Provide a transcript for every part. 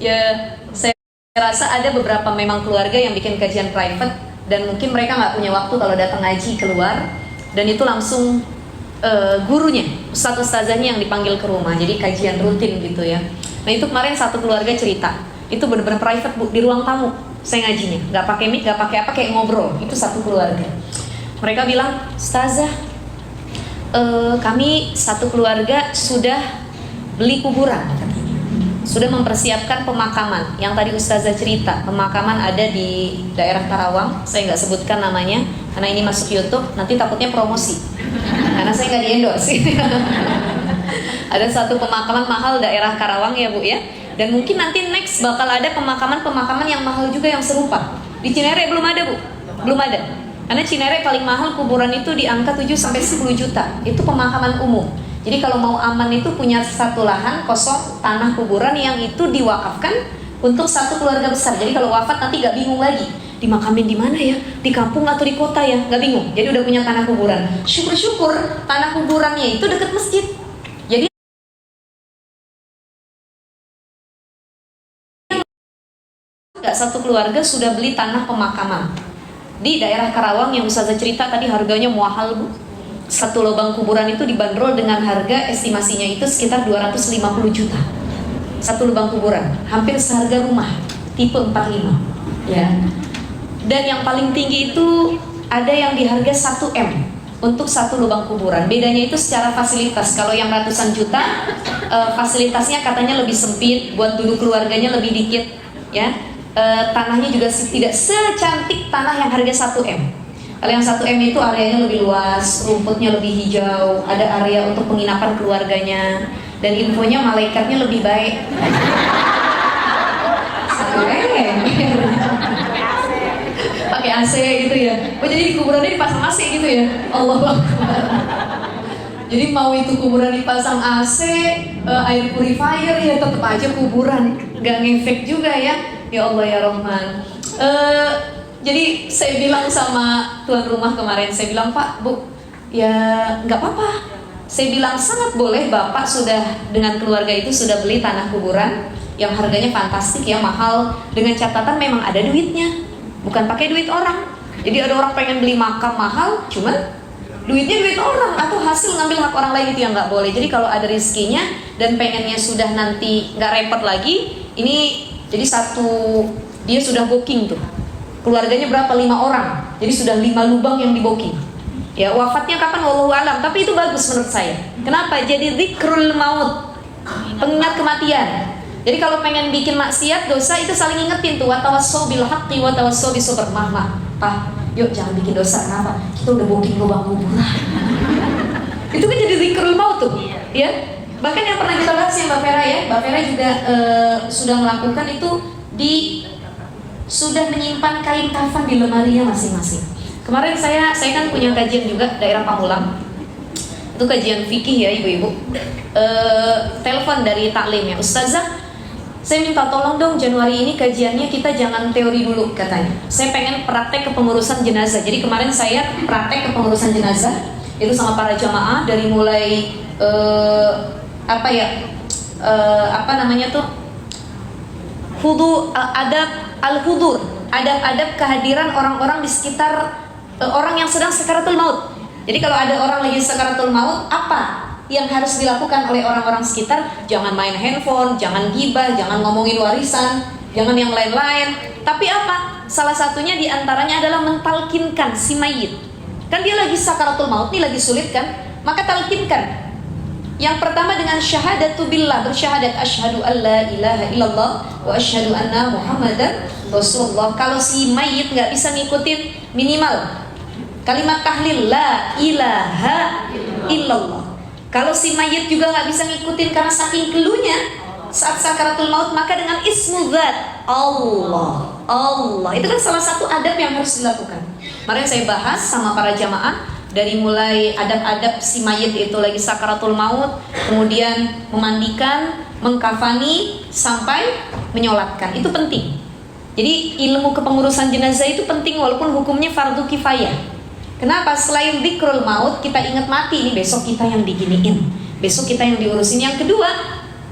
Ya, saya rasa ada beberapa memang keluarga yang bikin kajian private dan mungkin mereka nggak punya waktu kalau datang ngaji keluar, dan itu langsung gurunya, ustazahnya yang dipanggil ke rumah, jadi kajian rutin gitu ya. Nah itu kemarin satu keluarga cerita, itu benar-benar private Bu, di ruang tamu saya ngajinya, nggak pakai mic, nggak pakai apa, kayak ngobrol. Itu satu keluarga. Mereka bilang, ustazah, kami satu keluarga sudah beli kuburan, sudah mempersiapkan pemakaman. Yang tadi ustazah cerita, pemakaman ada di daerah Karawang, saya nggak sebutkan namanya karena ini masuk YouTube, nanti takutnya promosi karena saya nggak di-endorse. Ada satu pemakaman mahal daerah Karawang ya Bu ya, dan mungkin nanti next bakal ada pemakaman yang mahal juga yang serupa. Di Cinere belum ada Bu, belum ada, karena Cinere paling mahal kuburan itu di angka 7-10 juta, itu pemakaman umum. Jadi kalau mau aman itu punya satu lahan kosong tanah kuburan yang itu diwakafkan untuk satu keluarga besar. Jadi kalau wafat nanti gak bingung lagi, dimakamin di mana ya, di kampung atau di kota ya, gak bingung. Jadi udah punya tanah kuburan. Syukur-syukur tanah kuburannya itu dekat masjid. Jadi gak satu keluarga sudah beli tanah pemakaman di daerah Karawang yang ustazah cerita tadi, harganya mahal Bu. Satu lubang kuburan itu dibanderol dengan harga estimasinya itu sekitar 250 juta. Satu lubang kuburan, hampir seharga rumah tipe 45 ya. Dan yang paling tinggi itu ada yang di harga 1 M untuk satu lubang kuburan. Bedanya itu secara fasilitas. Kalau yang ratusan juta fasilitasnya katanya lebih sempit, buat duduk keluarganya lebih dikit ya. Tanahnya juga tidak secantik tanah yang harga 1 M. Kalau yang 1 M itu areanya lebih luas, rumputnya lebih hijau, ada area untuk penginapan keluarganya, dan infonya malaikatnya lebih baik. 1 M pakai AC gitu ya. Oh jadi di kuburannya dipasang AC gitu ya. Allah. Jadi mau itu kuburan dipasang AC, air purifier ya tetap aja kuburan, nggak ngefek juga ya. Ya Allah ya Rahman. Jadi saya bilang sama tuan rumah kemarin, saya bilang Pak, Bu, ya nggak apa-apa. Saya bilang sangat boleh Bapak sudah dengan keluarga itu sudah beli tanah kuburan yang harganya fantastik ya, mahal, dengan catatan memang ada duitnya, bukan pakai duit orang. Jadi ada orang pengen beli makam mahal, cuman duitnya duit orang atau hasil ngambil hak orang lain, itu yang nggak boleh. Jadi kalau ada rezekinya dan pengennya sudah nanti nggak repot lagi, ini jadi dia sudah booking tuh. Keluarganya berapa? 5 orang. Jadi sudah 5 lubang yang di booking. Ya, wafatnya kapan wallahu alam, tapi itu bagus menurut saya. Kenapa? Jadi zikrul maut, pengingat kematian. Jadi kalau pengen bikin maksiat, dosa, itu saling ingetin tuh, wa tawassau bil haqqi wa tawassau bis sabr. Mah, Pak, yuk jangan bikin dosa. Kenapa? Kita udah booking lubang kuburan. Itu kan jadi zikrul maut tuh, ya. Bahkan yang pernah kita bahas ya Mbak Vera ya, Mbak Vera juga sudah melakukan itu, sudah menyimpan kain kafan di lemarinya masing-masing. Kemarin saya kan punya kajian juga daerah Pamulang. Itu kajian fikih ya ibu-ibu. Telepon dari taklim ya, Ustazah, saya minta tolong dong Januari ini kajiannya kita jangan teori dulu katanya. Saya pengen praktek kepengurusan jenazah. Jadi kemarin saya praktek kepengurusan jenazah itu sama para jamaah dari mulai adab adab kehadiran orang-orang di sekitar orang yang sedang sakaratul maut. Jadi kalau ada orang lagi sakaratul maut, apa yang harus dilakukan oleh orang-orang sekitar? Jangan main handphone, jangan gibah, jangan ngomongin warisan, jangan yang lain-lain. Tapi apa? Salah satunya diantaranya adalah mentalkinkan si mayit. Kan dia lagi sakaratul maut nih, lagi sulit kan? Maka talkinkan. Yang pertama dengan syahadatu billah, bersyahadat asyhadu an la ilaha illallah wa asyhadu anna muhammadan rasulullah. Kalau si mayit nggak bisa ngikutin, minimal kalimat tahlil la ilaha illallah. Kalau si mayit juga nggak bisa ngikutin karena saking keluhnya saat sakaratul maut, maka dengan ismu dzat Allah. Itu kan salah satu adab yang harus dilakukan. Kemarin saya bahas sama para jamaah, dari mulai adab-adab si mayit itu lagi sakaratul maut, kemudian memandikan, mengkafani, sampai menyolatkan. Itu penting. Jadi ilmu kepengurusan jenazah itu penting walaupun hukumnya fardu kifayah. Kenapa? Selain dzikrul maut, kita ingat mati, ini besok kita yang diginiin, besok kita yang diurusin. Yang kedua,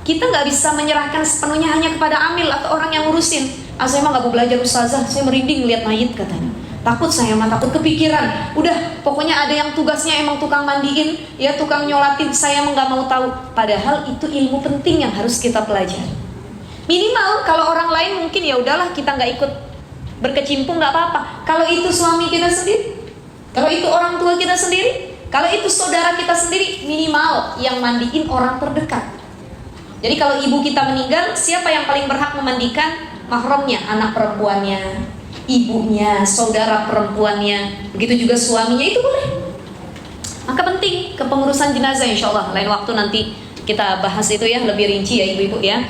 kita nggak bisa menyerahkan sepenuhnya hanya kepada amil atau orang yang ngurusin. Saya emang nggak mau belajar ustazah, saya merinding lihat mayit katanya. Takut saya mah, takut kepikiran. Udah, pokoknya ada yang tugasnya emang tukang mandiin, ya tukang nyolatin, saya emang nggak mau tahu. Padahal itu ilmu penting yang harus kita pelajari. Minimal kalau orang lain mungkin ya udahlah kita nggak ikut berkecimpung nggak apa-apa. Kalau itu suami kita sendiri, kalau itu orang tua kita sendiri, kalau itu saudara kita sendiri, minimal yang mandiin orang terdekat. Jadi kalau ibu kita meninggal, siapa yang paling berhak memandikan? Mahramnya, anak perempuannya, ibunya, saudara perempuannya, begitu juga suaminya, itu boleh. Maka penting kepengurusan jenazah, insya Allah lain waktu nanti kita bahas itu ya lebih rinci ya ibu-ibu ya.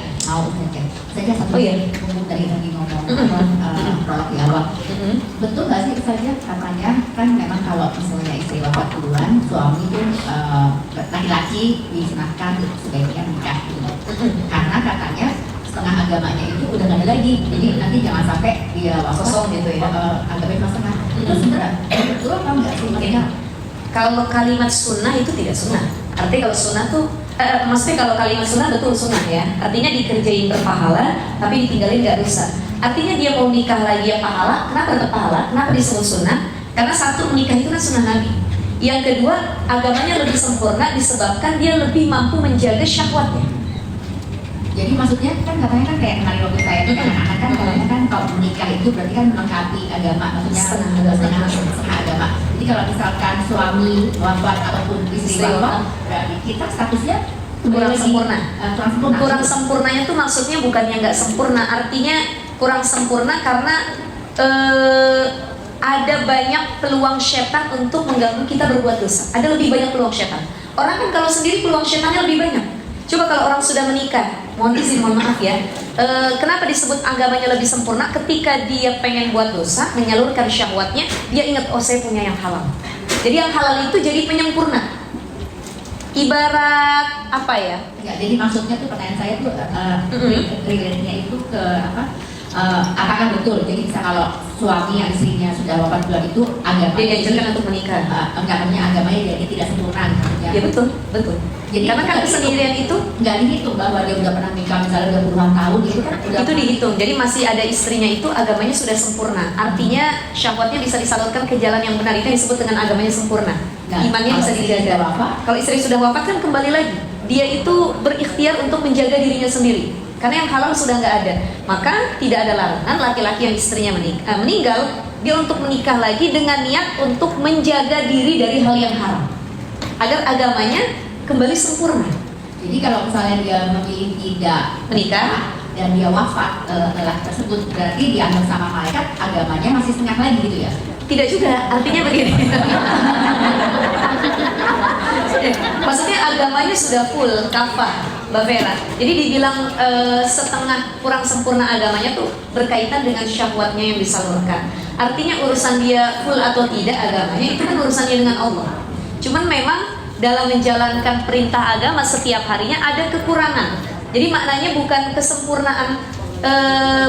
Saya satu ngomong dari lagi ngomong prolog di awal. Betul nggak sih saja katanya kan memang kalau misalnya istri wafat duluan, suami itu laki-laki disunahkan sebaiknya menikah gitu. Karena katanya setengah agamanya itu udah nggak ada lagi, jadi nanti jangan sampai dia wafat kosong gitu ya. agamanya setengah. Itu sebenarnya betul apa enggak sih? Maksudnya kalau kalimat sunnah itu tidak sunnah. Artinya kalau sunnah tuh maksudnya kalau kalimat sunnah betul sunnah ya. Artinya dikerjain berpahala tapi ditinggalin gak dosa. Artinya dia mau nikah lagi yang pahala. Kenapa tetap pahala? Kenapa disebut sunnah? Karena satu, menikah itu kan sunnah Nabi. Yang kedua, agamanya lebih sempurna disebabkan dia lebih mampu menjaga syahwatnya. jadi maksudnya kan katanya kan kayak kemarin waktu saya itu anak-anak kan katanya kan kalau menikah itu berarti kan melengkapi agama, maksudnya setengah agama. Jadi kalau misalkan suami wafat ataupun istri wafat, berarti kita statusnya kurang sempurna. Kurang Sempurnanya tuh maksudnya bukannya nggak sempurna, artinya kurang sempurna karena ada banyak peluang setan untuk mengganggu kita berbuat dosa. Ada lebih banyak peluang setan. Orang kan kalau sendiri peluang setannya lebih banyak. Coba kalau orang sudah menikah, mohon maaf ya. Kenapa disebut agamanya lebih sempurna? Ketika dia pengen buat dosa, menyalurkan syahwatnya, dia ingat, oh saya punya yang halal. Jadi yang halal itu jadi penyempurna. Ibarat apa ya? Ya, jadi maksudnya tuh pertanyaan saya tuh relate-nya itu ke apa? Apakah betul? Jadi bisa kalau suami yang istrinya sudah wafat duluan itu agamanya Dia diajarkan untuk menikah. agamanya jadi tidak sempurna. Ya betul. Jadi karena kan kesendirian itu nggak dihitung bahwa dia udah pernah nikah misalnya udah puluhan tahun itu kan udah itu dihitung. Jadi masih ada istrinya itu agamanya sudah sempurna. Artinya syahwatnya bisa disalurkan ke jalan yang benar. Itu disebut dengan agamanya sempurna. Nah, imannya bisa dijaga. Kalau istri sudah wafat kan kembali lagi. Dia itu berikhtiar untuk menjaga dirinya sendiri. Karena yang halal sudah nggak ada. Maka tidak ada larangan laki-laki yang istrinya meninggal dia untuk menikah lagi dengan niat untuk menjaga diri dari hal yang haram. Agar agamanya kembali sempurna. Jadi kalau misalnya dia memilih tidak menikah dan dia wafat lelaki tersebut, berarti dianggap sama malaikat agamanya masih setengah lagi gitu ya? Tidak juga, artinya begini. Maksudnya agamanya sudah full, kafah, Bavera. Jadi dibilang setengah kurang sempurna agamanya tuh berkaitan dengan syahwatnya yang disalurkan. Artinya urusan dia full atau tidak agamanya itu kan urusannya dengan Allah. Cuman memang dalam menjalankan perintah agama setiap harinya ada kekurangan. Jadi maknanya bukan kesempurnaan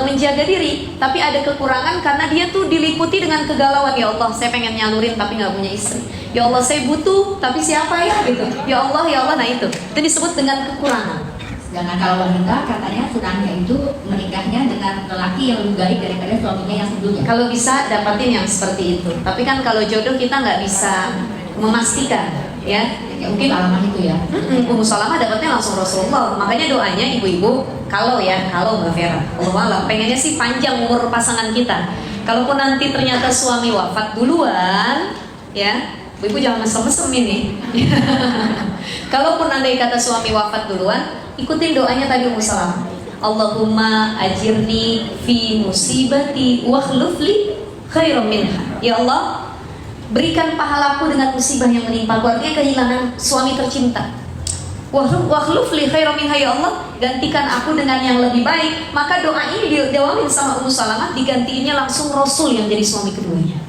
menjaga diri, tapi ada kekurangan karena dia tuh diliputi dengan kegalauan. Ya Allah, saya pengen nyalurin tapi nggak punya istri. Ya Allah, saya butuh tapi siapa ya gitu. Ya Allah, nah itu disebut dengan kekurangan. Sedangkan kalau wanita katanya sunahnya itu menikahnya dengan lelaki yang lebih baik daripada suaminya yang sebelumnya. Kalau bisa dapatin yang seperti itu. Tapi kan kalau jodoh kita nggak bisa memastikan, ya. Mungkin Salamah itu ya. Ummu Salamah dapatnya langsung Rasulullah. Makanya doanya ibu-ibu kalau Mbak Vera, Allah pengennya sih panjang umur pasangan kita. Kalaupun nanti ternyata suami wafat duluan, ya, ibu jangan mesem-mesem ini. Kalaupun andai kata suami wafat duluan, ikutin doanya tadi Ummu Salamah. Allahumma ajirni fi musibati wa khlufli khairan minha. Ya Allah, berikan pahalaku dengan musibah yang menimpa. Artinya kehilangan suami tercinta. Wa khlufli khairan minha, ya Allah, gantikan aku dengan yang lebih baik. Maka doa ini didawamin sama Ummu Salamah, digantiinnya langsung Rasul yang jadi suami keduanya.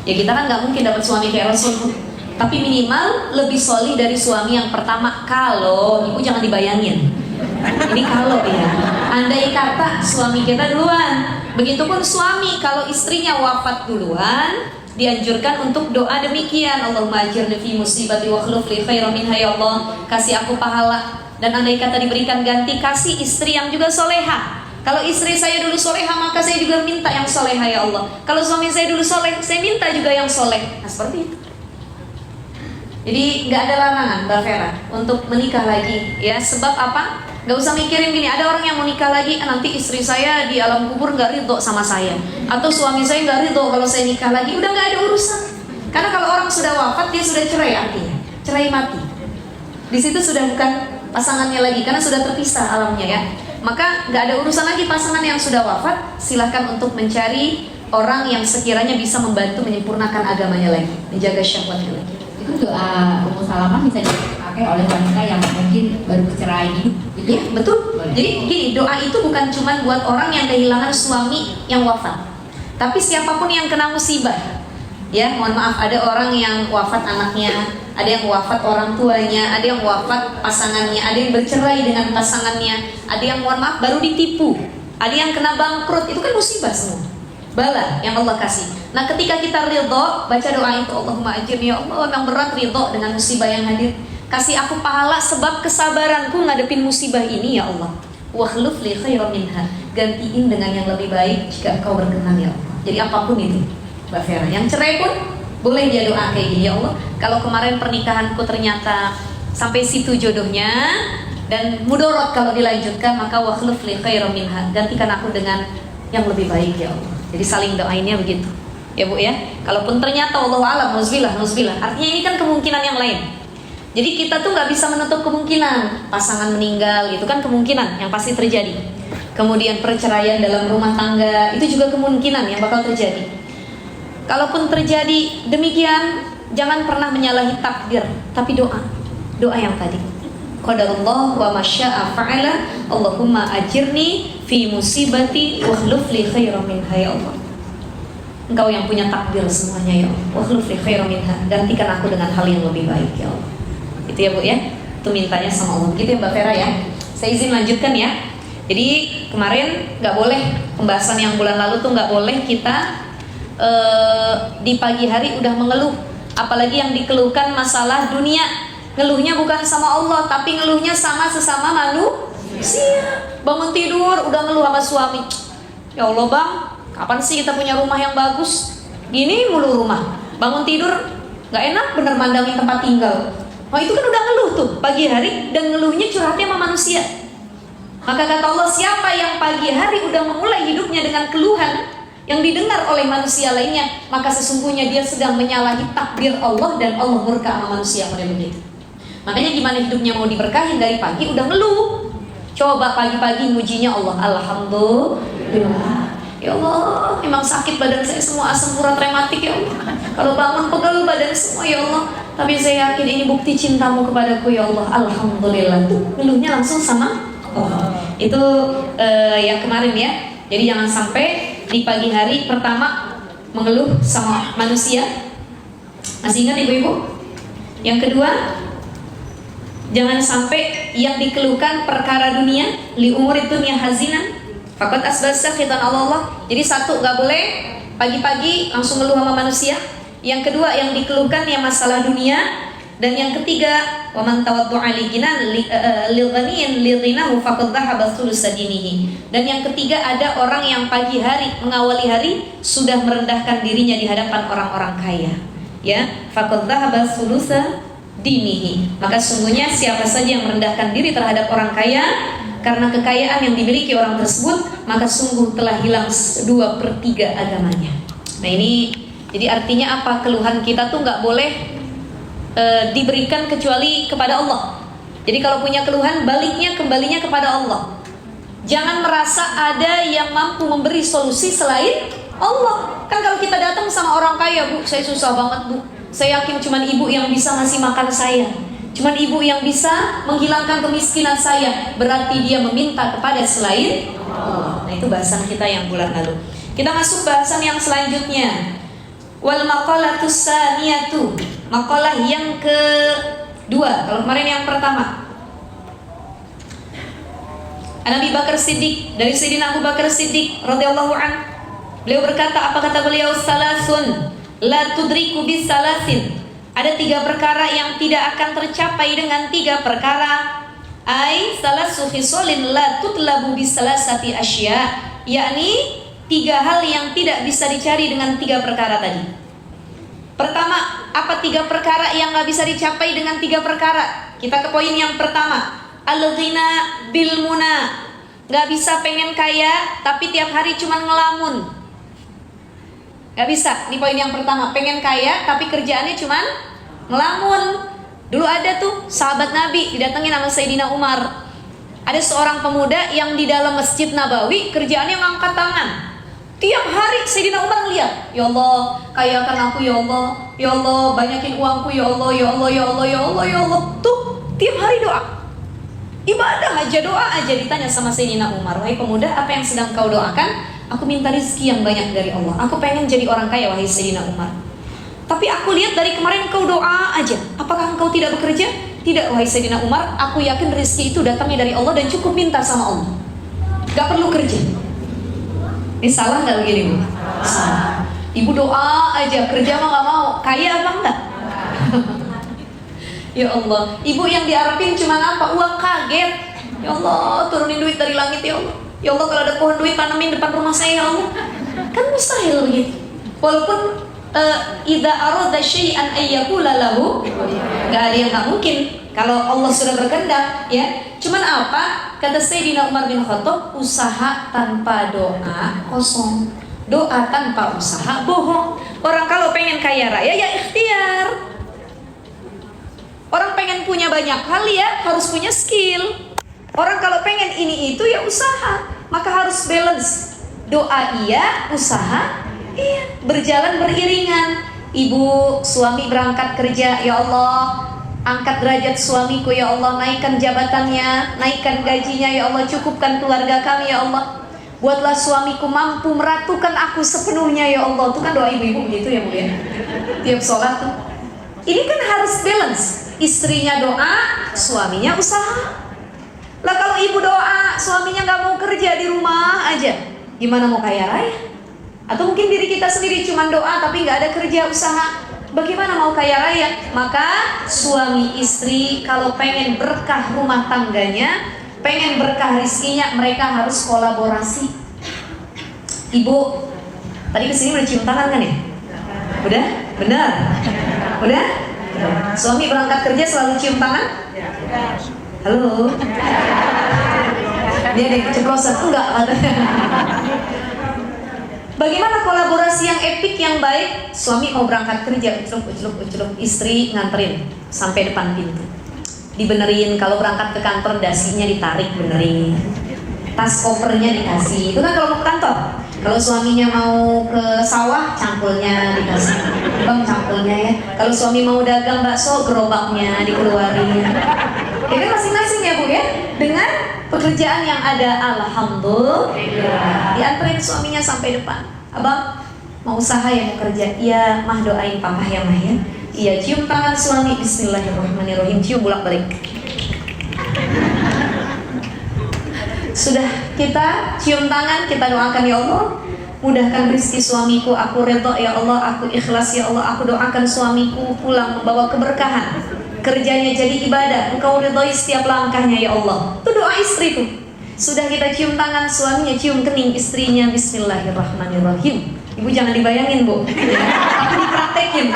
Ya kita kan nggak mungkin dapat suami kayak Rasul, tapi minimal lebih solih dari suami yang pertama. Kalau ibu jangan dibayangin, ini kalau ya, andai kata suami kita duluan, begitupun suami kalau istrinya wafat duluan, dianjurkan untuk doa demikian. Allahumma ajirni fi musibati wa khluf li khairan minha, ya Allah, kasih aku pahala Dan andai kata diberikan ganti, kasih istri yang juga soleha. Kalau istri saya dulu soleha, maka saya juga minta yang soleha ya Allah. Kalau suami saya dulu soleh, saya minta juga yang soleh. Nah seperti itu. Jadi nggak ada larangan Mbak Vera untuk menikah lagi, ya. Sebab apa? Nggak usah mikirin gini. Ada orang yang mau nikah lagi, nanti istri saya di alam kubur nggak ridho sama saya, atau suami saya nggak ridho kalau saya nikah lagi. Udah nggak ada urusan. Karena kalau orang sudah wafat, dia sudah cerai, artinya cerai mati. Di situ sudah bukan pasangannya lagi, karena sudah terpisah alamnya, ya. Maka nggak ada urusan lagi pasangan yang sudah wafat. Silahkan untuk mencari orang yang sekiranya bisa membantu menyempurnakan agamanya lagi, menjaga syahwatnya lagi. Itu doa Ummu Salamah bisa dipakai oleh wanita yang mungkin baru bercerai gitu ya? Betul. Boleh. Jadi gini, doa itu bukan cuma buat orang yang kehilangan suami yang wafat, tapi siapapun yang kena musibah. Ya, mohon maaf, ada orang yang wafat anaknya, ada yang wafat orang tuanya, ada yang wafat pasangannya, ada yang bercerai dengan pasangannya, ada yang mohon maaf baru ditipu, ada yang kena bangkrut. Itu kan musibah semua, bala yang Allah kasih. Nah ketika kita ridho, baca doa itu, Allahumma ajirni ya Allah, memang berat ridho dengan musibah yang hadir. Kasih aku pahala sebab kesabaranku ngadepin musibah ini ya Allah. Wa khluf li khairan minha, gantiin dengan yang lebih baik jika Engkau berkenan ya Allah. Jadi apapun itu Mbak Vera, yang cerai pun boleh dia doa kayak gini, ya Allah, kalau kemarin pernikahanku ternyata sampai situ jodohnya dan mudorot kalau dilanjutkan, maka wa khluf li khairan minha, gantikan aku dengan yang lebih baik ya Allah. Jadi saling doainnya begitu. Ya Bu ya, kalaupun ternyata Allah alam, nauzubillah, artinya ini kan kemungkinan yang lain. Jadi kita tuh nggak bisa menutup kemungkinan pasangan meninggal, itu kan kemungkinan yang pasti terjadi. Kemudian perceraian dalam rumah tangga, itu juga kemungkinan yang bakal terjadi. Kalaupun terjadi demikian, jangan pernah menyalahi takdir, tapi doa yang tadi. Qadarullah wa masya'a fa'ala, Allahumma ajirni fi musibati wa khluf li khairan minha ya Allah. Engkau yang punya takdir semuanya ya Allah. Wa khluf li khairan minha, gantikan aku dengan hal yang lebih baik ya Allah. Itu ya Bu ya. Itu mintanya sama Allah. Gitu ya Mbak Vera ya. Saya izin lanjutkan ya. Jadi kemarin nggak boleh, pembahasan yang bulan lalu tuh nggak boleh kita di pagi hari udah mengeluh, apalagi yang dikeluhkan masalah dunia. Ngeluhnya bukan sama Allah, tapi ngeluhnya sama sesama manusia. Bangun tidur udah ngeluh sama suami. Ya Allah bang, kapan sih kita punya rumah yang bagus? Gini mulu rumah. Bangun tidur nggak enak bener mandangin tempat tinggal. Oh itu kan udah ngeluh tuh pagi hari, dan ngeluhnya curhatnya sama manusia. Maka kata Allah, siapa yang pagi hari udah memulai hidupnya dengan keluhan yang didengar oleh manusia lainnya, maka sesungguhnya dia sedang menyalahi takdir Allah, dan Allah murka sama manusia pada begitu. Makanya gimana hidupnya mau diberkahin, dari pagi udah ngeluh. Coba pagi-pagi mujinya Allah, alhamdulillah. Ya Allah, memang sakit badan saya semua, asam urat rematik ya Allah. Kalau bangun pegel badan semua ya Allah. Tapi saya yakin ini bukti cintamu kepadaku ya Allah. Alhamdulillah. Tuh ngeluhnya langsung sama Allah. Itu yang kemarin ya. Jadi jangan sampai di pagi hari pertama mengeluh sama manusia. Masih ingat ibu-ibu? Yang kedua, jangan sampai yang dikeluhkan perkara dunia, li umuri dunya hazinan faqad asbasa khitan Allah. Jadi satu, gak boleh pagi-pagi langsung ngeluh sama manusia. Yang kedua, yang dikeluhkan yang masalah dunia. Dan yang ketiga, wa man tawaddu'a li ghinan lil ghaniyin li ghinahu faqad dhahaba thulutsa dinihi. Dan yang ketiga, ada orang yang pagi hari mengawali hari sudah merendahkan dirinya di hadapan orang-orang kaya. Ya, faqad dhahaba thulutsa dinihi. Maka sungguhnya siapa saja yang merendahkan diri terhadap orang kaya karena kekayaan yang dimiliki orang tersebut, maka sungguh telah hilang 2/3 agamanya. Nah ini jadi artinya apa? Keluhan kita tuh nggak boleh diberikan kecuali kepada Allah. Jadi kalau punya keluhan, baliknya kembalinya kepada Allah. Jangan merasa ada yang mampu memberi solusi selain Allah. Kan kalau kita datang sama orang kaya, Bu, saya susah banget Bu, saya yakin cuman ibu yang bisa ngasih makan saya, cuman ibu yang bisa menghilangkan kemiskinan saya. Berarti dia meminta kepada selain Allah. Nah itu bahasan kita yang bulan lalu. Kita masuk bahasan yang selanjutnya. Wal maqalatus saniyatu, maqalah yang kedua. Kalau kemarin yang pertama, An Abi Bakar Siddiq, dari Sayyidina Abu Bakar Siddiq radhiyallahu an, beliau berkata, apa kata beliau? Salasun la tudriku bis salasin. Ada 3 perkara yang tidak akan tercapai dengan 3 perkara. Ai salasu khisalin la tutlabu bisalasati asya, yakni 3 hal yang tidak bisa dicari dengan 3 perkara tadi. Pertama, apa 3 perkara yang gak bisa dicapai dengan 3 perkara? Kita ke poin yang pertama, al-ghina bil muna. Gak bisa pengen kaya tapi tiap hari cuma ngelamun. Gak bisa. Ini poin yang pertama, pengen kaya tapi kerjaannya cuma ngelamun. Dulu ada tuh sahabat Nabi didatengin sama Sayyidina Umar. Ada seorang pemuda yang di dalam Masjid Nabawi kerjaannya ngangkat tangan. Tiap hari Sayyidina Umar ngeliat, ya Allah, kayakan aku ya Allah, ya Allah, banyakin uangku ya Allah, ya Allah, ya Allah, ya Allah, ya Allah. Tuh, tiap hari doa. Ibadah aja, doa aja. Ditanya sama Sayyidina Umar, wahai pemuda, apa yang sedang kau doakan? Aku minta rezeki yang banyak dari Allah. Aku pengen jadi orang kaya, wahai Sayyidina Umar. Tapi aku lihat dari kemarin kau doa aja. Apakah engkau tidak bekerja? Tidak, wahai Sayyidina Umar. Aku yakin rezeki itu datangnya dari Allah dan cukup minta sama Allah. Gak perlu kerja. Ini salah nggak begini, Bu? Salah. Ibu doa aja, kerja mah nggak mau. Kaya apa enggak? Ya Allah, ibu yang diharapin cuma apa? Uang kaget. Ya Allah, turunin duit dari langit ya Allah. Ya Allah, kalau ada pohon duit tanamin depan rumah saya ya Allah. Kan mustahil begitu. Walaupun idza arada syai'an ayyaqula lahu, enggak ada yang enggak mungkin kalau Allah sudah berkehendak, ya. Cuman apa? Kata Sayyidina Umar bin Khattab, usaha tanpa doa kosong. Doa tanpa usaha bohong. Orang kalau pengen kaya raya ya ikhtiar. Orang pengen punya banyak hal ya harus punya skill. Orang kalau pengen ini itu ya usaha. Maka harus balance. Doa iya, usaha iya, berjalan beriringan. Ibu, suami berangkat kerja, ya Allah, angkat derajat suamiku ya Allah, naikkan jabatannya, naikkan gajinya ya Allah, cukupkan keluarga kami ya Allah. Buatlah suamiku mampu meratukan aku sepenuhnya ya Allah. Itu kan doa ibu-ibu begitu ya Bu ya. Tiap sholat tuh. Ini kan harus balance. Istrinya doa, suaminya usaha. Lah kalau ibu doa, suaminya gak mau kerja di rumah aja, gimana mau kaya raya? Atau mungkin diri kita sendiri cuma doa tapi gak ada kerja usaha, bagaimana mau kaya raya? Maka suami istri kalau pengen berkah rumah tangganya, pengen berkah rezekinya, mereka harus kolaborasi. Ibu, tadi kesini udah cium tangan kan ya? Udah? Benar? Udah? Suami berangkat kerja selalu cium tangan? Halo? Dia ada yang keceplosan? Enggak katanya. Bagaimana kolaborasi yang epik yang baik? Suami mau berangkat kerja, uculuk, istri nganterin sampai depan pintu, dibenerin. Kalau berangkat ke kantor dasinya ditarik, benerin. Tas kopernya dikasih. Itu kan kalau mau ke kantor. Kalau suaminya mau ke sawah, cangkulnya dikasih. Bang, cangkulnya ya. Kalau suami mau dagang bakso, gerobaknya dikeluarin. Ya kan masing-masing ya Bu ya. Dengan pekerjaan yang ada, alhamdulillah. Dianterin suaminya sampai depan. Abang, mau usaha ya, mau kerja? Iya, Mah doain Papa ya Mah ya. Iya, cium tangan suami, bismillahirrahmanirrahim, cium bolak-balik. Sudah kita cium tangan, kita doakan ya Allah, mudahkan rezeki suamiku, aku redha ya Allah, aku ikhlas ya Allah, aku doakan suamiku pulang membawa keberkahan, kerjanya jadi ibadah, engkau ridhoi setiap langkahnya ya Allah. Itu doa istri tuh. Sudah kita cium tangan, suaminya cium kening istrinya, bismillahirrahmanirrahim. Ibu jangan dibayangin Bu, aku dipraktekin.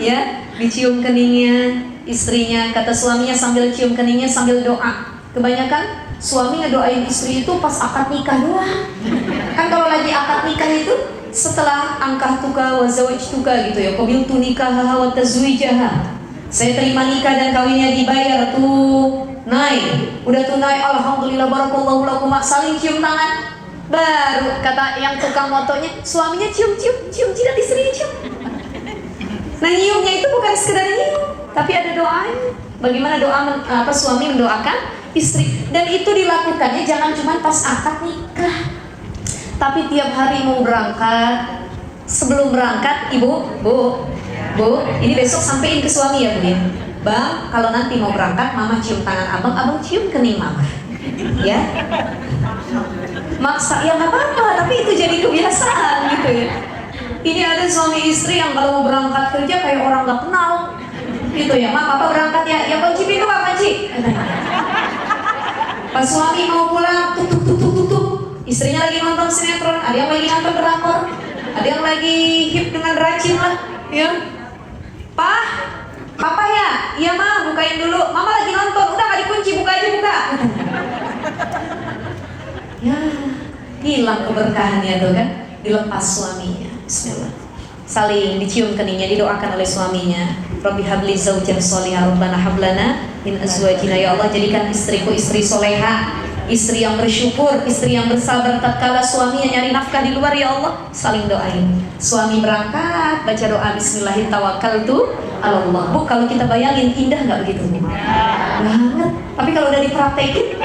Ya, dicium keningnya istrinya, kata suaminya sambil cium keningnya sambil doa. Kebanyakan suami ngedoain istri itu pas akad nikah doang. Kan kalau lagi akad nikah itu setelah angkah tuka wa zawajtuka gitu ya, qabiltu nikahaha wa tazwijaha. Saya terima nikah dan kawinnya dibayar tuh naik. Udah tunai, alhamdulillah barakallahu lakum, saling cium tangan. Baru kata yang tukang motonya, suaminya cium jidat istrinya cium. Nah nyiumnya itu bukan sekedar nyium, tapi ada doanya. Bagaimana doa suami mendoakan istri, dan itu dilakukannya jangan cuma pas akad nikah, tapi tiap hari mau berangkat. Sebelum berangkat, ibu, bu, ini besok sampein ke suami ya Bu ya. Bang, kalau nanti mau berangkat, mama cium tangan abang cium kening mama, ya. Maksa ya nggak apa-apa, tapi itu jadi kebiasaan gitu ya. Ini ada suami istri yang kalau mau berangkat kerja kayak orang nggak kenal gitu ya. Mak, papa berangkat ya, yang kunci pintu apa kunci? kunci. Pas suami mau pulang, tuk. Istrinya lagi nonton sinetron, ada yang lagi nonton drakor, ada yang lagi hip dengan rajin lah, ya. Pak, papa ya? Iya ma, bukain dulu. Mama lagi nonton, udah gak dikunci, buka aja buka. Ya, hilang keberkahannya tuh kan, dilepas suaminya. Bismillah. Saling dicium keningnya, didoakan oleh suaminya. Rabbi habli zaujan sholiha, Rabbana hablana min azwajina. Ya Allah, jadikan istriku istri soleha, istri yang bersyukur, istri yang bersabar tatkala suaminya nyari nafkah di luar. Ya Allah, saling doain. Suami berangkat, baca doa bismillahirrahmanirrahim, tawakkaltu ala Allah. Bu, kalau kita bayangin indah nggak begitu? Banget. Tapi kalau udah dipraktekin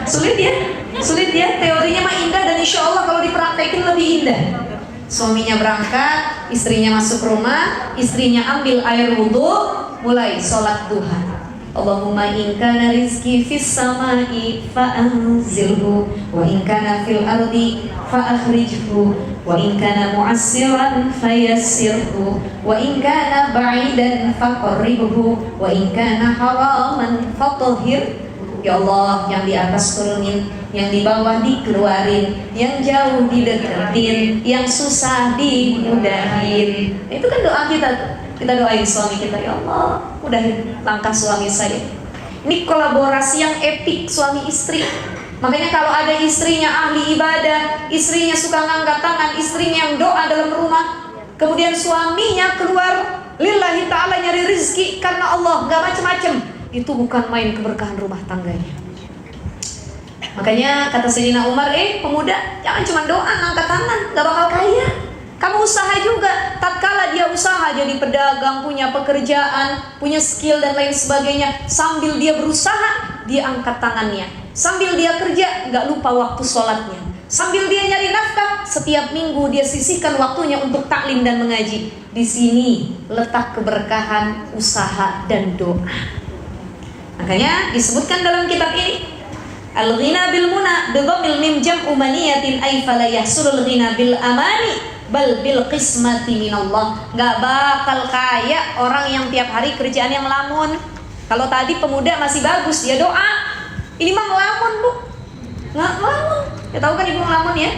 sulit ya. Teorinya mah indah, dan insya Allah kalau dipraktekin lebih indah. Suaminya berangkat, istrinya masuk rumah, istrinya ambil air wudhu, mulai sholat duha. Allahumma in kana rizki fis samai fa'anzilhu, wa in kana fil ardi fa'akhrijhu, wa in kana mu'assiran fayassirhu, wa in kana ba'idan faqarribhu, wa in kana haraman fatahhir. Ya Allah, yang di atas turunin, yang di bawah dikeluarin, yang jauh dideketin, yang susah dimudahin. Itu kan doa kita tuh. Kita doain suami kita, ya Allah, mudahin langkah suami saya. Ini kolaborasi yang epik suami istri. Makanya kalau ada istrinya ahli ibadah, istrinya suka ngangkat tangan, istrinya yang doa dalam rumah, kemudian suaminya keluar lillahi ta'ala nyari rizki karena Allah, gak macem-macem, itu bukan main keberkahan rumah tangganya. Makanya kata Sayyidina Umar, pemuda jangan cuma doa ngangkat tangan, gak bakal kaya. Kamu usaha juga. Tatkala dia usaha jadi pedagang, punya pekerjaan, punya skill dan lain sebagainya, sambil dia berusaha, dia angkat tangannya. Sambil dia kerja, gak lupa waktu sholatnya. Sambil dia nyari nafkah, setiap minggu dia sisihkan waktunya untuk taklim dan mengaji. Di sini letak keberkahan usaha dan doa. Makanya disebutkan dalam kitab ini, al-ghina bil muna bi dhammil mim jam'u maniyatin ay fala yahsulul ghina bil amani bal bil qismati minallah. Gak bakal kaya orang yang tiap hari kerjaan yang melamun. Kalau tadi pemuda masih bagus, dia doa. Ini mah ngelamun, Bu. Nggak ngelamun. Ya tahu kan ibu ngelamun ya?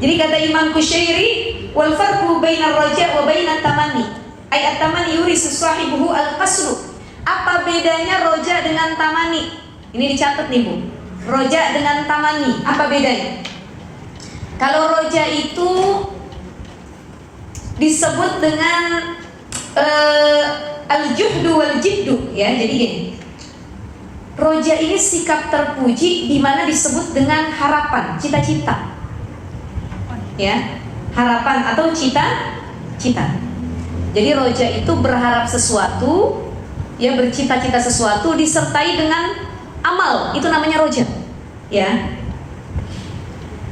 Jadi kata Imam Kusyairi, wal farqu bainar raja wa bainat tamani. Ay at-tamani yurisu sahibuhu al-qasru. Apa bedanya roja dengan tamani? Ini dicatat nih, Bu. Roja dengan tamani, apa bedanya? Kalau roja itu disebut dengan al-juhdu wal jiddu, ya. Jadi gini, roja ini sikap terpuji di mana disebut dengan harapan, cita-cita, ya, harapan atau cita-cita. Jadi roja itu berharap sesuatu, ya, bercita-cita sesuatu disertai dengan amal, itu namanya roja, ya.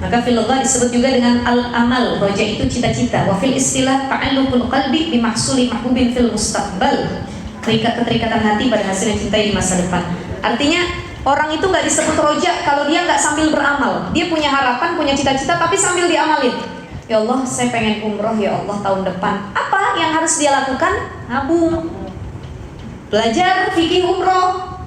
Maka fil lugha disebut juga dengan al-amal. Roja itu cita-cita. Wa fil istilah ta'alluqul qalbi bi mahsuli mahbubin fil mustaqbal. Keterikatan hati pada hasil yang cintai di masa depan. Artinya orang itu nggak disebut roja kalau dia nggak sambil beramal. Dia punya harapan, punya cita-cita, tapi sambil diamalin. Ya Allah, saya pengen umroh ya Allah tahun depan. Apa yang harus dia lakukan? Nabung, belajar fikih umroh,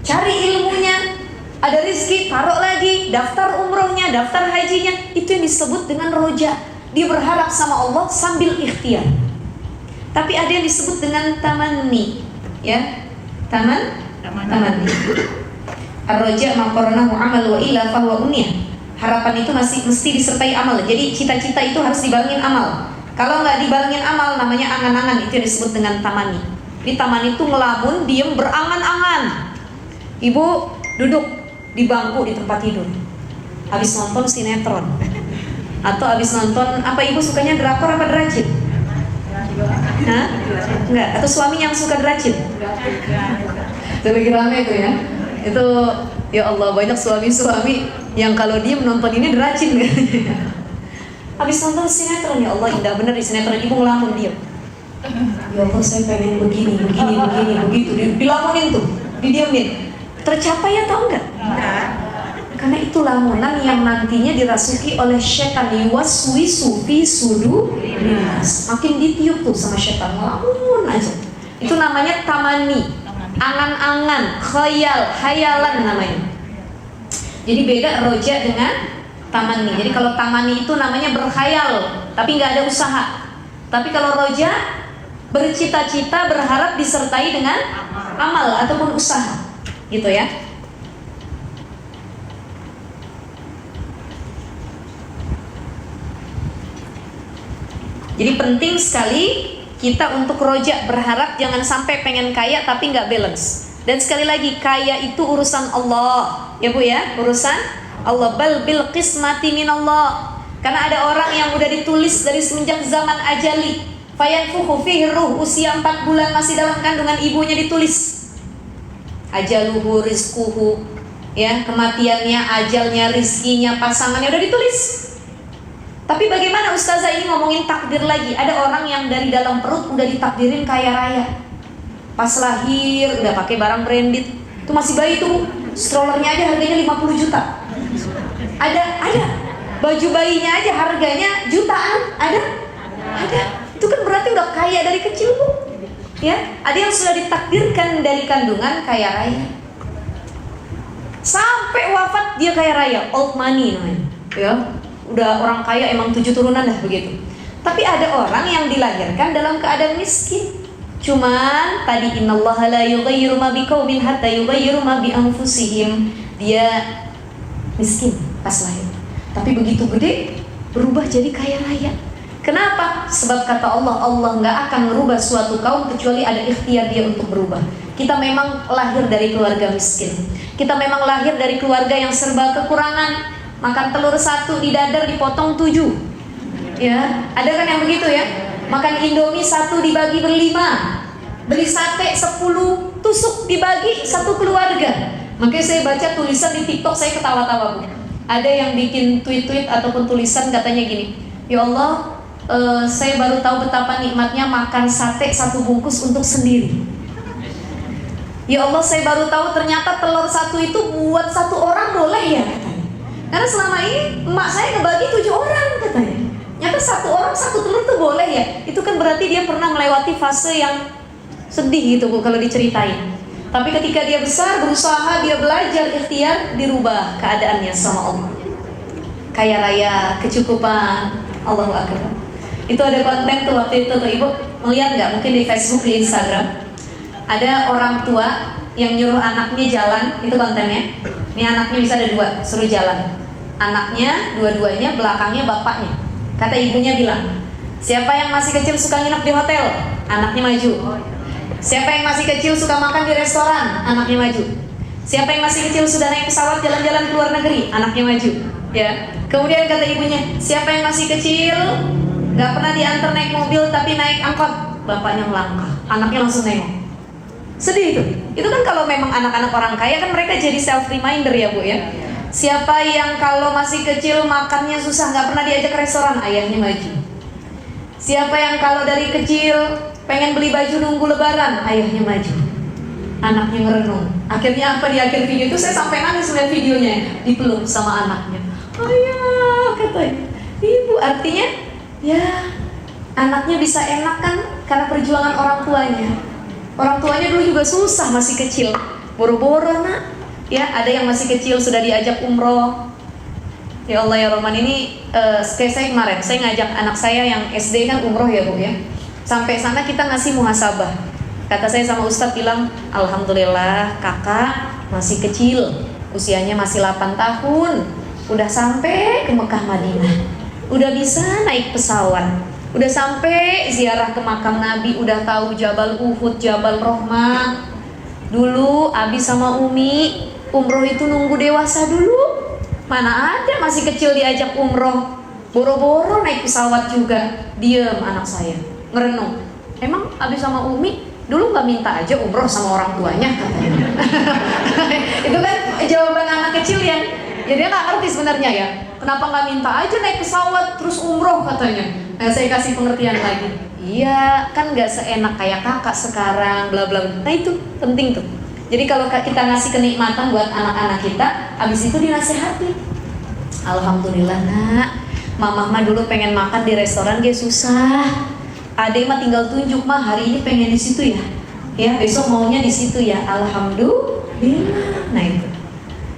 cari ilmunya. Ada rizki, taruh lagi, daftar umrohnya, daftar hajinya. Itu yang disebut dengan roja. Dia berharap sama Allah sambil ikhtiar. Tapi ada yang disebut dengan tamanni, ya, tamanni. Ar-roja maqarnahu amal wa ila fahuwa unniyah. Harapan itu masih mesti disertai amal. Jadi cita-cita itu harus dibalangin amal. Kalau nggak dibalangin amal, namanya angan-angan. Itu yang disebut dengan tamanni. Di taman itu ngelamun, diem, berangan-angan. Ibu duduk di bangku di tempat tidur, habis nonton sinetron atau habis nonton apa, ibu sukanya drakor apa derajin? Hah? Enggak, atau suami yang suka derajin? Itu lagi rame itu ya. Itu ya Allah, banyak suami-suami yang kalau diem nonton ini derajin kan? Habis nonton sinetron, ya Allah indah bener di sinetron, ibu ngelamun diem. Ya Allah, saya pengen begini, begitu, dilamunin tuh, didiemin. Tercapai atau enggak? Karena itu lamunan yang nantinya dirasuki oleh setan, yuwaswisu fi sudurinnas. Makin ditiup tuh sama setan, ngelamun aja. Itu namanya tamani, angan-angan, khayalan namanya. Jadi beda roja dengan tamani. Jadi kalau tamani itu namanya berkhayal, tapi nggak ada usaha. Tapi kalau roja bercita-cita, berharap disertai dengan amal ataupun usaha, gitu ya. Jadi penting sekali kita untuk roja, berharap jangan sampai pengen kaya tapi nggak balance. Dan sekali lagi, kaya itu urusan Allah, ya Bu ya, urusan Allah. Bal bil qismati minallah. Karena ada orang yang udah ditulis dari semenjak zaman ajali, fayanfuhu fihi ruh, usia 4 bulan masih dalam kandungan ibunya ditulis. Ajaluhu rizquhu, ya, kematiannya, ajalnya, rizkinya, pasangannya udah ditulis. Tapi bagaimana ustazah ini ngomongin takdir lagi? Ada orang yang dari dalam perut udah ditakdirin kaya raya. Pas lahir udah pakai barang branded. Itu masih bayi tuh, strollernya aja harganya 50 juta. Ada. Baju bayinya aja harganya jutaan. Ada. Itu kan berarti udah kaya dari kecil, Bu. Ya, ada yang sudah ditakdirkan dari kandungan kaya raya. Sampai wafat dia kaya raya, old money namanya. Ya. Udah orang kaya emang 7 turunan dah begitu. Tapi ada orang yang dilahirkan dalam keadaan miskin. Cuman tadi innallaha la yughayyiru ma biqaumin hatta yughayyiru ma bi anfusihim. Dia miskin pas lahir. Tapi begitu gede berubah jadi kaya raya. Kenapa? Sebab kata Allah nggak akan merubah suatu kaum kecuali ada ikhtiar dia untuk berubah. Kita memang lahir dari keluarga miskin. Kita memang lahir dari keluarga yang serba kekurangan. Makan telur 1 di dadar dipotong 7. Ya, ada kan yang begitu ya? Makan Indomie 1 dibagi berlima. Beli sate 10 tusuk dibagi 1 keluarga. Makanya saya baca tulisan di TikTok, saya ketawa-tawa, Bu. Ada yang bikin tweet-tweet ataupun tulisan katanya gini, ya Allah, saya baru tahu betapa nikmatnya makan sate 1 bungkus untuk sendiri. Ya Allah, saya baru tahu ternyata telur 1 itu buat 1 orang boleh ya, katanya. Karena selama ini emak saya ngebagi 7 orang katanya. Nyata 1 orang 1 telur tuh boleh ya. Itu kan berarti dia pernah melewati fase yang sedih gitu, Bu, kalau diceritain. Tapi ketika dia besar, berusaha, dia belajar, ikhtiar, dirubah keadaannya sama Allah. Kaya raya, kecukupan, Allahu Akbar. Itu ada konten tuh waktu itu tuh, Ibu melihat nggak? Mungkin di Facebook, di Instagram. Ada orang tua yang nyuruh anaknya jalan, itu kontennya. Ini anaknya bisa ada 2, suruh jalan. Anaknya dua-duanya, belakangnya bapaknya. Kata ibunya bilang, siapa yang masih kecil suka nginep di hotel? Anaknya maju. Siapa yang masih kecil suka makan di restoran? Anaknya maju. Siapa yang masih kecil sudah naik pesawat jalan-jalan ke luar negeri? Anaknya maju. Ya. Kemudian kata ibunya, siapa yang masih kecil gak pernah diantar naik mobil tapi naik angkot? Bapaknya melangkah, anaknya langsung nengok. Sedih itu. Itu kan kalau memang anak-anak orang kaya kan mereka jadi self reminder ya, Bu ya. Siapa yang kalau masih kecil makannya susah, gak pernah diajak ke restoran? Ayahnya maju. Siapa yang kalau dari kecil pengen beli baju nunggu lebaran? Ayahnya maju. Anaknya merenung. Akhirnya apa di akhir video itu saya sampai nangis lihat videonya, dipeluk sama anaknya. Ayah, katanya. Ibu, artinya ya anaknya bisa enak kan karena perjuangan orang tuanya. Orang tuanya dulu juga susah masih kecil, boro-boro nak. Ya, ada yang masih kecil sudah diajak umroh. Ya Allah ya Rahman, ini kayak saya kemarin, saya ngajak anak saya yang SD kan umroh ya, Bu ya. Sampai sana kita ngasih muhasabah. Kata saya sama Ustadz bilang, alhamdulillah kakak masih kecil, usianya masih 8 tahun, udah sampai ke Mekah Madinah, udah bisa naik pesawat, udah sampai ziarah ke makam Nabi, udah tahu Jabal Uhud, Jabal Rahmah. Dulu Abi sama Umi umroh itu nunggu dewasa dulu. Mana ada masih kecil diajak umroh, boro-boro naik pesawat juga. Diem anak saya, ngerenung. Emang Abi sama Umi dulu nggak minta aja umroh sama orang tuanya katanya. Itu kan jawaban anak kecil yang ya dia nggak ngerti sebenarnya ya. Kenapa nggak minta aja naik pesawat terus umroh katanya. Nah saya kasih pengertian lagi. Iya kan nggak seenak kayak kakak sekarang bla bla. Nah itu penting tuh. Jadi kalau kita ngasih kenikmatan buat anak-anak kita, habis itu dinasehati. Alhamdulillah nak, mama mah dulu pengen makan di restoran dia susah. Ade mah tinggal tunjuk mah hari ini pengen di situ ya. Ya besok maunya di situ ya. Alhamdulillah. Nah itu.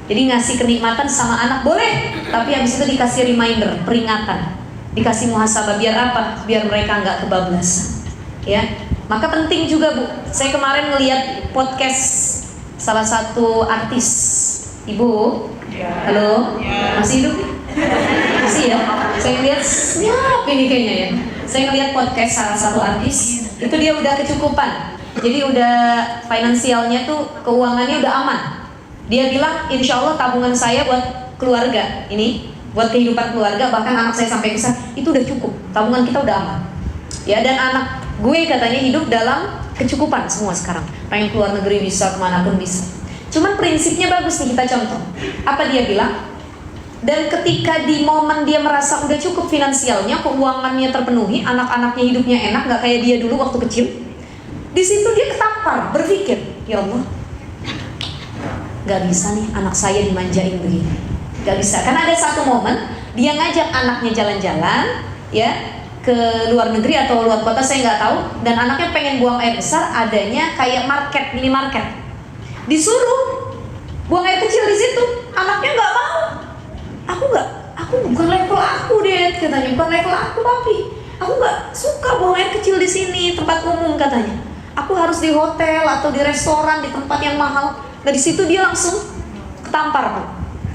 Jadi ngasih kenikmatan sama anak boleh, tapi habis itu dikasih reminder, peringatan, dikasih muhasabah. Biar apa? Biar mereka nggak kebablasan. Ya. Maka penting juga Bu. Saya kemarin ngeliat podcast salah satu artis. Ibu, halo, masih hidup? Masih ya? Saya lihat siap ini kayaknya ya. Saya ngeliat podcast salah satu artis, itu dia udah kecukupan. Jadi udah finansialnya tuh, keuangannya udah aman. Dia bilang, insya Allah tabungan saya buat keluarga ini, buat kehidupan keluarga, bahkan anak saya sampai besar, itu udah cukup. Tabungan kita udah aman. Ya, dan anak gue katanya hidup dalam kecukupan semua sekarang. Pengen keluar negeri bisa, kemanapun bisa. Cuman prinsipnya bagus nih, kita contoh. Apa dia bilang? Dan ketika di momen dia merasa udah cukup finansialnya, keuangannya terpenuhi, anak-anaknya hidupnya enak, gak kayak dia dulu waktu kecil. Di situ dia ketampar, berpikir, ya Allah, gak bisa nih anak saya dimanjain begini. Gak bisa, karena ada satu momen dia ngajak anaknya jalan-jalan, ya, ke luar negeri atau luar kota, saya nggak tahu. Dan anaknya pengen buang air besar, adanya kayak market, minimarket. Disuruh buang air kecil di situ, anaknya nggak mau. Aku bukan level aku deh, katanya, bukan level aku papi. Aku nggak suka buang air kecil di sini, tempat umum katanya. Aku harus di hotel atau di restoran, di tempat yang mahal. Nah di situ dia langsung ketampar Pak,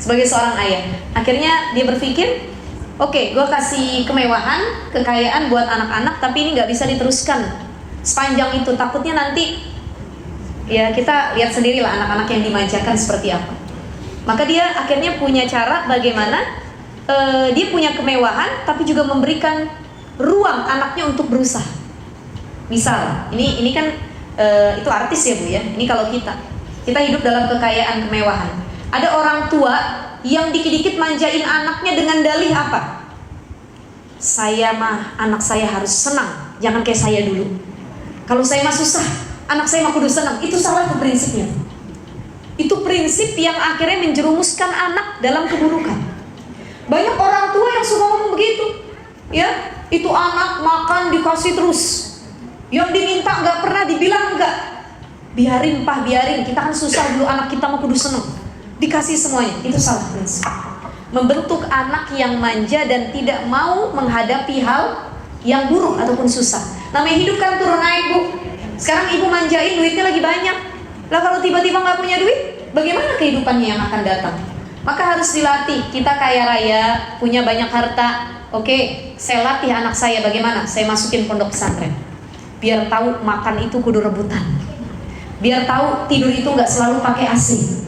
sebagai seorang ayah. Akhirnya dia berpikir, oke, gue kasih kemewahan, kekayaan buat anak-anak, tapi ini nggak bisa diteruskan sepanjang itu. Takutnya nanti, ya kita lihat sendirilah anak-anak yang dimanjakan seperti apa. Maka dia akhirnya punya cara bagaimana dia punya kemewahan, tapi juga memberikan ruang anaknya untuk berusaha. Misal, ini kan itu artis ya Bu ya. Ini kalau kita hidup dalam kekayaan kemewahan. Ada orang tua yang dikit-dikit manjain anaknya dengan dalih apa? Saya mah anak saya harus senang, jangan kayak saya dulu. Kalau saya mah susah, anak saya mah kudu senang. Itu salah tuh prinsipnya. Itu prinsip yang akhirnya menjerumuskan anak dalam keburukan. Banyak orang tua yang suka ngomong begitu, ya. Itu anak makan dikasih terus, yang diminta nggak pernah dibilang enggak. Biarin Pak, biarin. Kita kan susah dulu, anak kita mah kudu senang, dikasih semuanya. Itu salah prinsip. Membentuk anak yang manja dan tidak mau menghadapi hal yang buruk ataupun susah. Namanya hidup kan turun naik Bu. Sekarang ibu manjain, duitnya lagi banyak. Lah kalau tiba-tiba nggak punya duit, bagaimana kehidupannya yang akan datang? Maka harus dilatih. Kita kaya raya, punya banyak harta. Oke, saya latih anak saya bagaimana? Saya masukin pondok pesantren. Biar tahu makan itu kudu rebutan. Biar tahu tidur itu nggak selalu pakai AC.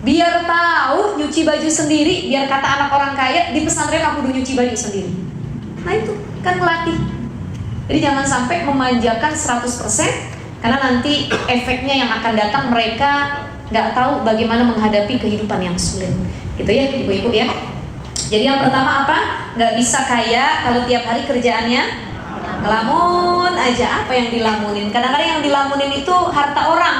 Biar tahu nyuci baju sendiri. Biar kata anak orang kaya, di pesantren aku kudu nyuci baju sendiri. Nah itu kan melatih. Jadi jangan sampai memanjakan 100%, karena nanti efeknya yang akan datang mereka nggak tahu bagaimana menghadapi kehidupan yang sulit. Gitu ya ibu-ibu ya. Jadi yang pertama apa? Nggak bisa kaya kalau tiap hari kerjaannya ngelamun aja. Apa yang dilamunin? Kadang-kadang yang dilamunin itu harta orang.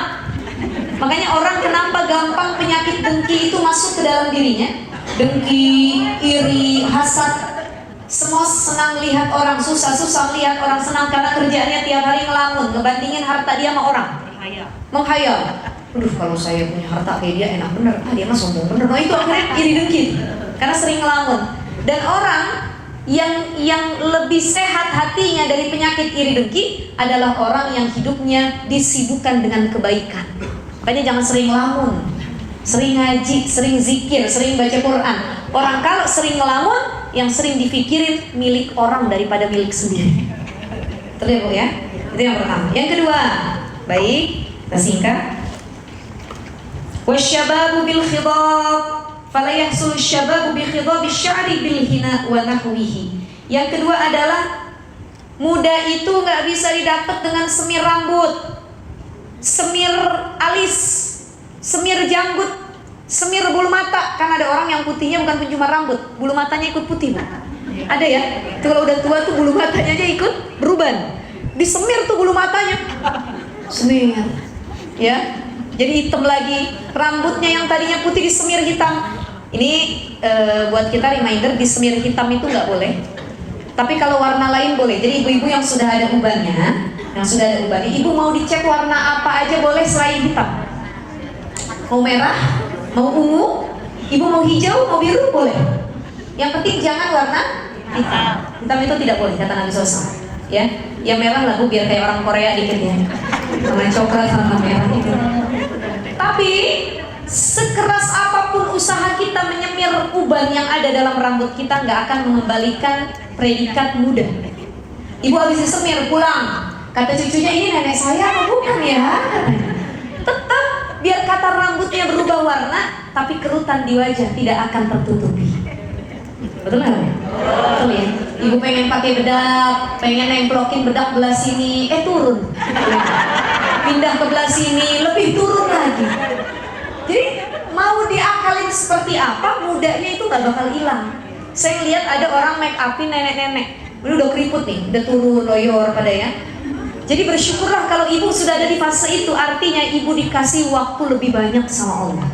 Makanya orang kenapa gampang penyakit dengki itu masuk ke dalam dirinya. Dengki, iri, hasad. Semua senang lihat orang susah, susah lihat orang senang karena kerjaannya tiap hari ngelamun, ngebandingin harta dia sama orang. Menghayal. Aduh kalau saya punya harta kayak dia enak bener, dia mah sombong bener. Nah itu akhirnya iri dengki karena sering ngelamun. Dan orang yang lebih sehat hatinya dari penyakit iri dengki adalah orang yang hidupnya disibukkan dengan kebaikan. Makanya jangan sering ngelamun, sering ngaji, sering zikir, sering baca Quran. Orang kalau sering ngelamun, yang sering dipikirin milik orang daripada milik sendiri. Terlihat Bu ya? Itu yang pertama. Yang kedua, baik, kita singkat. Wasyababu bil khidab fala yahsul syababu bi khidab sya'ri bil hina wa nahwihi. Yang kedua adalah muda itu nggak bisa didapat dengan semir rambut, semir alis, semir janggut, semir bulu mata. Kan ada orang yang putihnya bukan cuma rambut, bulu matanya ikut putih Bu. Ada ya? Itu kalau udah tua tuh bulu matanya aja ikut beruban. Disemir tuh bulu matanya. Semir. Ya. jadi hitam lagi. Rambutnya yang tadinya putih disemir hitam. Ini buat kita reminder, disemir hitam itu nggak boleh. Tapi kalau warna lain boleh. Jadi ibu-ibu yang sudah ada ubannya, ibu mau dicek warna apa aja boleh selain hitam. Mau merah, mau ungu, ibu mau hijau, mau biru boleh. Yang penting jangan warna hitam. Hitam itu tidak boleh kata Nabi SAW. Ya, yang merah lah Bu, biar kayak orang Korea dikit ya. Sama coklat sama merah itu. Tapi sekeras apapun usaha kita menyemir uban yang ada dalam rambut kita, nggak akan mengembalikan predikat muda. Ibu habis disemir pulang, kata cucunya, ini nenek saya apa bukan ya? Tetap biar kata rambutnya berubah warna, tapi kerutan di wajah tidak akan tertutupi. Betul nggak? Betul ya. Ibu pengen pakai bedak, pengen nemplokin bedak belah sini, turun. Pindah ke belah sini, lebih turun lagi. Jadi mau diakalin seperti apa, mudanya itu gak bakal hilang. Saya lihat ada orang make upin nenek-nenek, udah keriput nih, udah turun loyor pada ya. Jadi bersyukurlah kalau ibu sudah ada di fase itu, artinya ibu dikasih waktu lebih banyak sama Allah,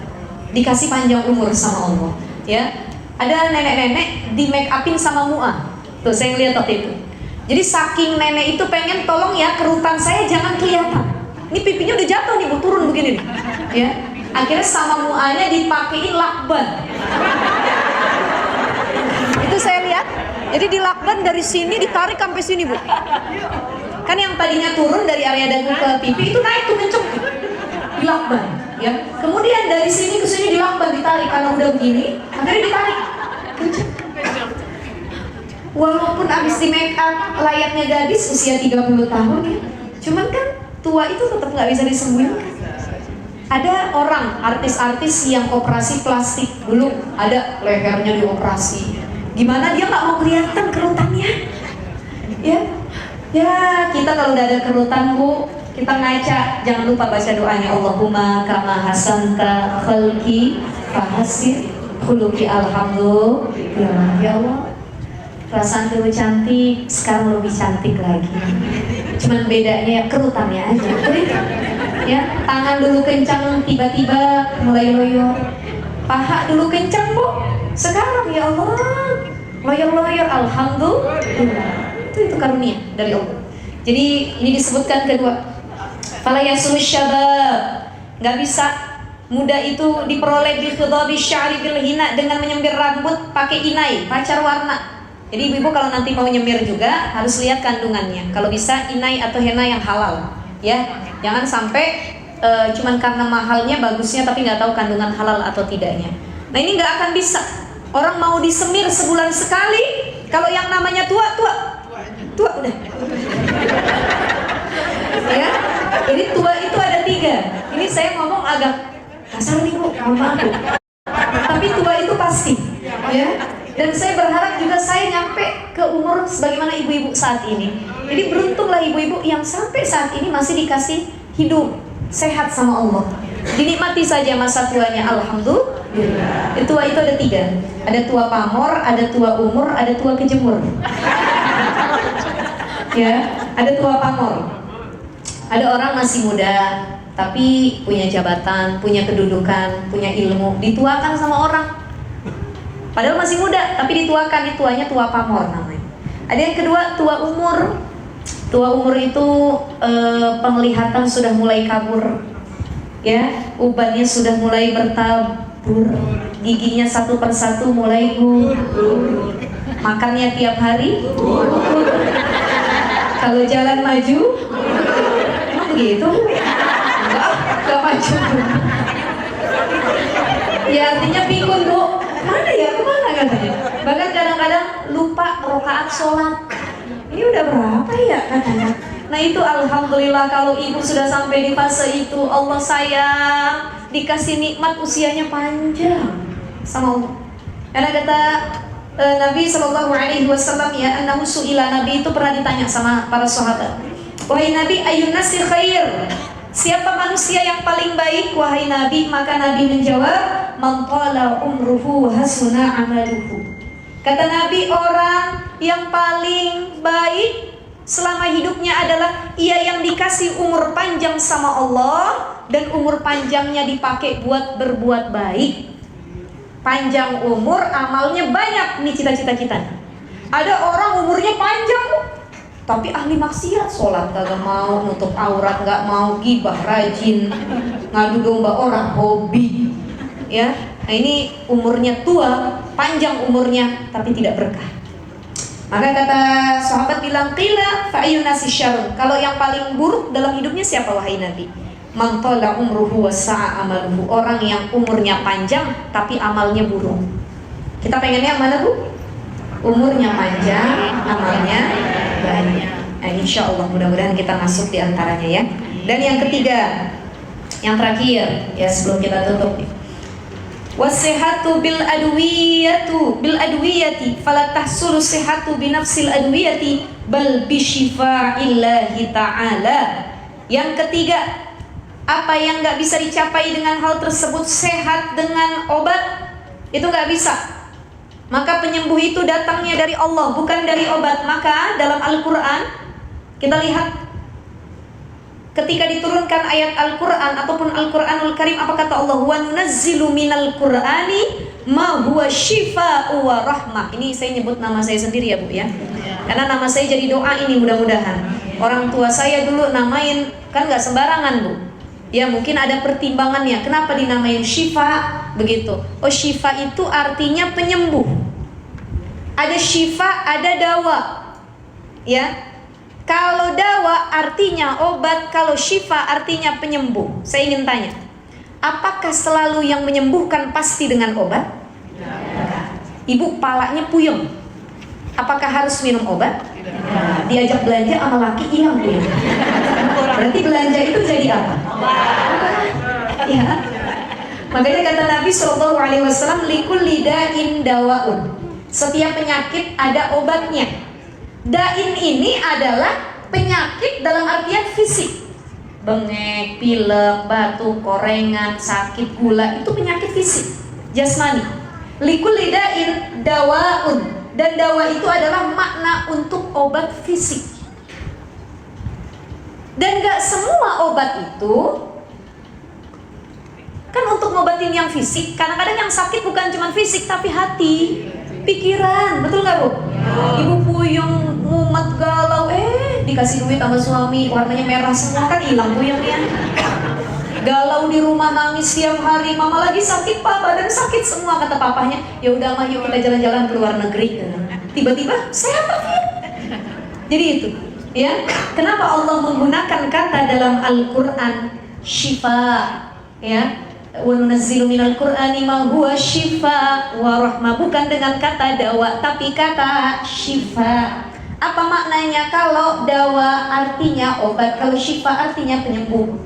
dikasih panjang umur sama Allah. Ya, ada nenek-nenek di make upin sama mu'a. Tuh saya lihat waktu itu. Jadi saking nenek itu pengen tolong ya kerutan saya jangan kelihatan. Ini pipinya udah jatuh nih, bu, turun begini nih. Ya. Akhirnya sama muanya dipakein lakban. Itu saya lihat. Jadi di lakban dari sini ditarik sampai sini, Bu. Kan yang tadinya turun dari area dagu ke pipi itu naik tuh kenceng. Di lakban, ya. Kemudian dari sini ke sini di lakban ditarik karena udah begini, akhirnya ditarik. Kenceng. Walaupun abis di make up layaknya gadis usia 30 tahun ya. Cuman kan tua itu tetap nggak bisa disembunyikan. Ada orang, artis-artis yang operasi plastik dulu, ada lehernya dioperasi. Gimana dia nggak mau kelihatan kerutannya? Ya, kita kalau udah ada kerutan Bu, kita ngaca, jangan lupa baca doanya Allahumma kama hasanta khalqi fahasin khuluqi alhamdulillah. Ya Allah, perasaan dulu cantik, sekarang lebih cantik lagi. Cuman bedanya kerutannya aja. Ya, tangan dulu kencang, tiba-tiba mulai loyor. Paha dulu kencang Bu, sekarang ya Allah loyor-loyor, alhamdulillah. Itu karunia dari Allah. Jadi ini disebutkan kedua, fala yasulu syabab, nggak bisa muda itu diperoleh bi khidhabi sya'ri bil hina, dengan menyemir rambut pakai inai, pacar warna. Jadi ibu-ibu kalau nanti mau nyemir juga harus lihat kandungannya. Kalau bisa inai atau henna yang halal, ya. Jangan sampai cuman karena mahalnya bagusnya tapi nggak tahu kandungan halal atau tidaknya. Nah ini nggak akan bisa. Orang mau disemir sebulan sekali, kalau yang namanya tua udah. Ya, jadi tua itu ada 3. Ini saya ngomong agak kasar nih Bu, mohon maaf Bu. Tapi tua itu pasti, ya. Dan saya berharap juga saya nyampe ke umur sebagaimana ibu-ibu saat ini. Jadi beruntunglah ibu-ibu yang sampai saat ini masih dikasih hidup sehat sama Allah. Dinikmati saja masa tuanya, alhamdulillah. Tua itu ada 3. Ada tua pamor, ada tua umur, ada tua kejemur. Ya, ada tua pamor. Ada orang masih muda tapi punya jabatan, punya kedudukan, punya ilmu, dituakan sama orang. Padahal masih muda, tapi dituakan, tuanya tua pamor namanya. Ada yang kedua, tua umur. Tua umur itu penglihatan sudah mulai kabur, ya, ubannya sudah mulai bertabur, giginya satu persatu mulai gugur, makannya tiap hari gugur. Kalau jalan maju, emang begitu? Enggak maju. Ya artinya pikun Bu. Mana ya, kemana katanya? Bahkan kadang-kadang lupa rakaat sholat. Ini udah berapa ya katanya? Nah itu alhamdulillah kalau ibu sudah sampai di fase itu, Allah sayang, dikasih nikmat usianya panjang sama Allah. Karena kata Nabi SAW ya, annahu su'ila, Nabi itu pernah ditanya sama para sahabat, wahai Nabi, ayyun nasi khair, siapa manusia yang paling baik wahai Nabi? Maka Nabi menjawab, man tala umruhu hasuna amaluhu. Kata Nabi, orang yang paling baik selama hidupnya adalah ia yang dikasih umur panjang sama Allah dan umur panjangnya dipakai buat berbuat baik. Panjang umur, amalnya banyak. Nih cita-cita kita. Ada orang umurnya panjang tapi ahli maksiat, sholat gak mau, nutup aurat gak mau, gibah rajin, ngadu domba orang, hobi. Ya, nah ini umurnya tua, panjang umurnya, tapi tidak berkah. Maka kata sahabat bilang, qila fa'ayyun nasi syarrun. Kalau yang paling buruk dalam hidupnya siapa wahai Nabi? Man tala umruhu wa sa'a amaluhu. Orang yang umurnya panjang tapi amalnya buruk. Kita pengennya yang mana, Bu? Umurnya panjang, amalnya banyak. Nah, insya Allah mudah-mudahan kita masuk di antaranya ya. Dan yang ketiga, yang terakhir ya sebelum kita tutup. Wasihatu bil adwiyati fala tahsulu sihatu bi nafsil adwiyati bal bi syifaillahi ta'ala. Yang ketiga, apa yang nggak bisa dicapai dengan hal tersebut sehat dengan obat itu nggak bisa. Maka penyembuh itu datangnya dari Allah, bukan dari obat. Maka dalam Al-Quran kita lihat ketika diturunkan ayat Al-Quran ataupun Al-Quranul Karim, apa kata Allah? Wa nunazzilu minal Qur'ani ma huwa shifaa'u wa rahmah. Ini saya nyebut nama saya sendiri ya Bu ya, karena nama saya jadi doa ini mudah-mudahan. Orang tua saya dulu namain, kan gak sembarangan Bu ya, mungkin ada pertimbangannya. Kenapa dinamain Syifa begitu? Oh, Syifa itu artinya penyembuh. Ada Syifa, ada dawa. Ya. Kalau dawa artinya obat, kalau Syifa artinya penyembuh. Saya ingin tanya, apakah selalu yang menyembuhkan pasti dengan obat? Ibu palanya puyeng, apakah harus minum obat? Diajak belanja sama laki hilang puyeng. Berarti belanja itu jadi apa? Ya. Makanya kata Nabi SAW, likulli da'in dawaun. Setiap penyakit ada obatnya. Da'in ini adalah penyakit dalam artian fisik. Bengek, pilek, batuk, korengan, sakit, gula, itu penyakit fisik, jasmani. Likulli da'in dawaun. Dan dawa itu adalah makna untuk obat fisik. Dan gak semua obat itu kan untuk ngobatin yang fisik. Kadang-kadang yang sakit bukan cuma fisik tapi hati, pikiran, betul gak Bu? Ibu puyeng, mumet, galau, dikasih duit sama suami warnanya merah semua, kan hilang puyengnya. Galau di rumah, nangis tiap hari, mama lagi sakit Pak, badan sakit semua, kata papahnya. Ya udah mah, yuk kita jalan-jalan ke luar negeri. Tiba-tiba sehat tapi. Jadi itu. Ya, kenapa Allah menggunakan kata dalam Al-Quran syifa, ya, wa nunazzilu minal Qur'ani ma huwa syifa wa rahmah, bukan dengan kata dawa tapi kata syifa. Apa maknanya? Kalau dawa artinya obat, kalau syifa artinya penyembuh.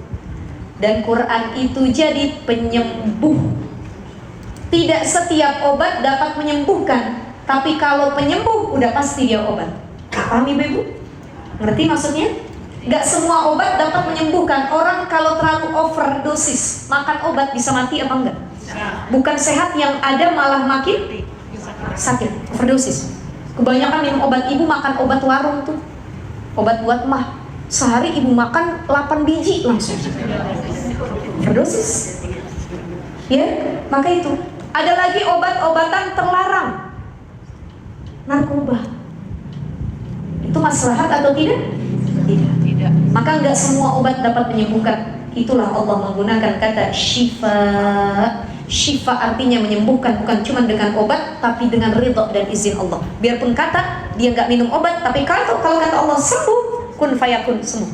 Dan Quran itu jadi penyembuh. Tidak setiap obat dapat menyembuhkan, tapi kalau penyembuh udah pasti dia obat. Paham Ibu? Ngerti maksudnya? Gak semua obat dapat menyembuhkan. Orang kalau terlalu overdosis makan obat bisa mati apa enggak? Bukan sehat, yang ada malah makin sakit. Overdosis. Kebanyakan minum obat, ibu makan obat warung tuh, obat buat mah. Sehari ibu makan 8 biji langsung. Overdosis. Ya, maka itu. Ada lagi obat-obatan terlarang. Narkoba. Itu maslahat atau tidak? Tidak. Maka enggak semua obat dapat menyembuhkan. Itulah Allah menggunakan kata syifa. Syifa artinya menyembuhkan, bukan cuma dengan obat, tapi dengan ridha dan izin Allah. Biarpun kata dia enggak minum obat, tapi kalau kata Allah sembuh, kun fayakun, sembuh.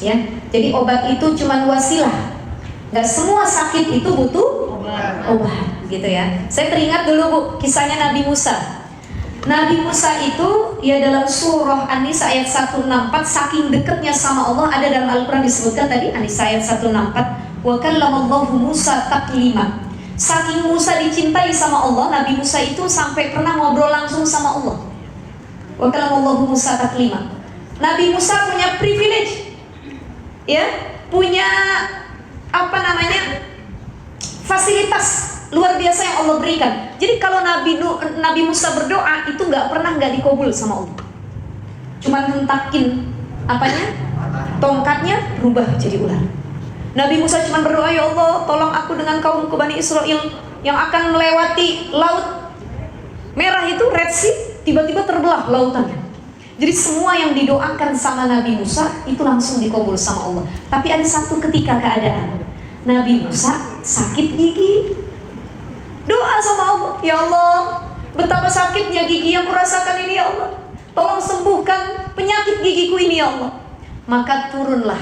Ya, jadi obat itu cuma wasilah. Enggak semua sakit itu butuh obat, gitu ya. Saya teringat dulu Bu, kisahnya Nabi Musa. Nabi Musa itu ya dalam surah An-Nisa ayat 164, saking dekatnya sama Allah, ada dalam Al-Quran disebutkan tadi An-Nisa ayat 164, wa kallamallahu Musa taklima. Saking Musa dicintai sama Allah, Nabi Musa itu sampai pernah ngobrol langsung sama Allah. Wa kallamallahu Musa taklima. Nabi Musa punya privilege, ya, punya fasilitas luar biasa yang Allah berikan. Jadi kalau Nabi Musa berdoa itu nggak dikabul sama Allah. Cuman hentakin tongkatnya berubah jadi ular. Nabi Musa cuma berdoa, ya Allah tolong aku dengan kaumku Bani Israel yang akan melewati laut merah itu, Red Sea, tiba-tiba terbelah lautannya. Jadi semua yang didoakan sama Nabi Musa itu langsung dikabul sama Allah. Tapi ada satu ketika keadaan Nabi Musa sakit gigi. Doa sama Allah, ya Allah betapa sakitnya gigi yang kurasakan ini ya Allah, tolong sembuhkan penyakit gigiku ini ya Allah. Maka turunlah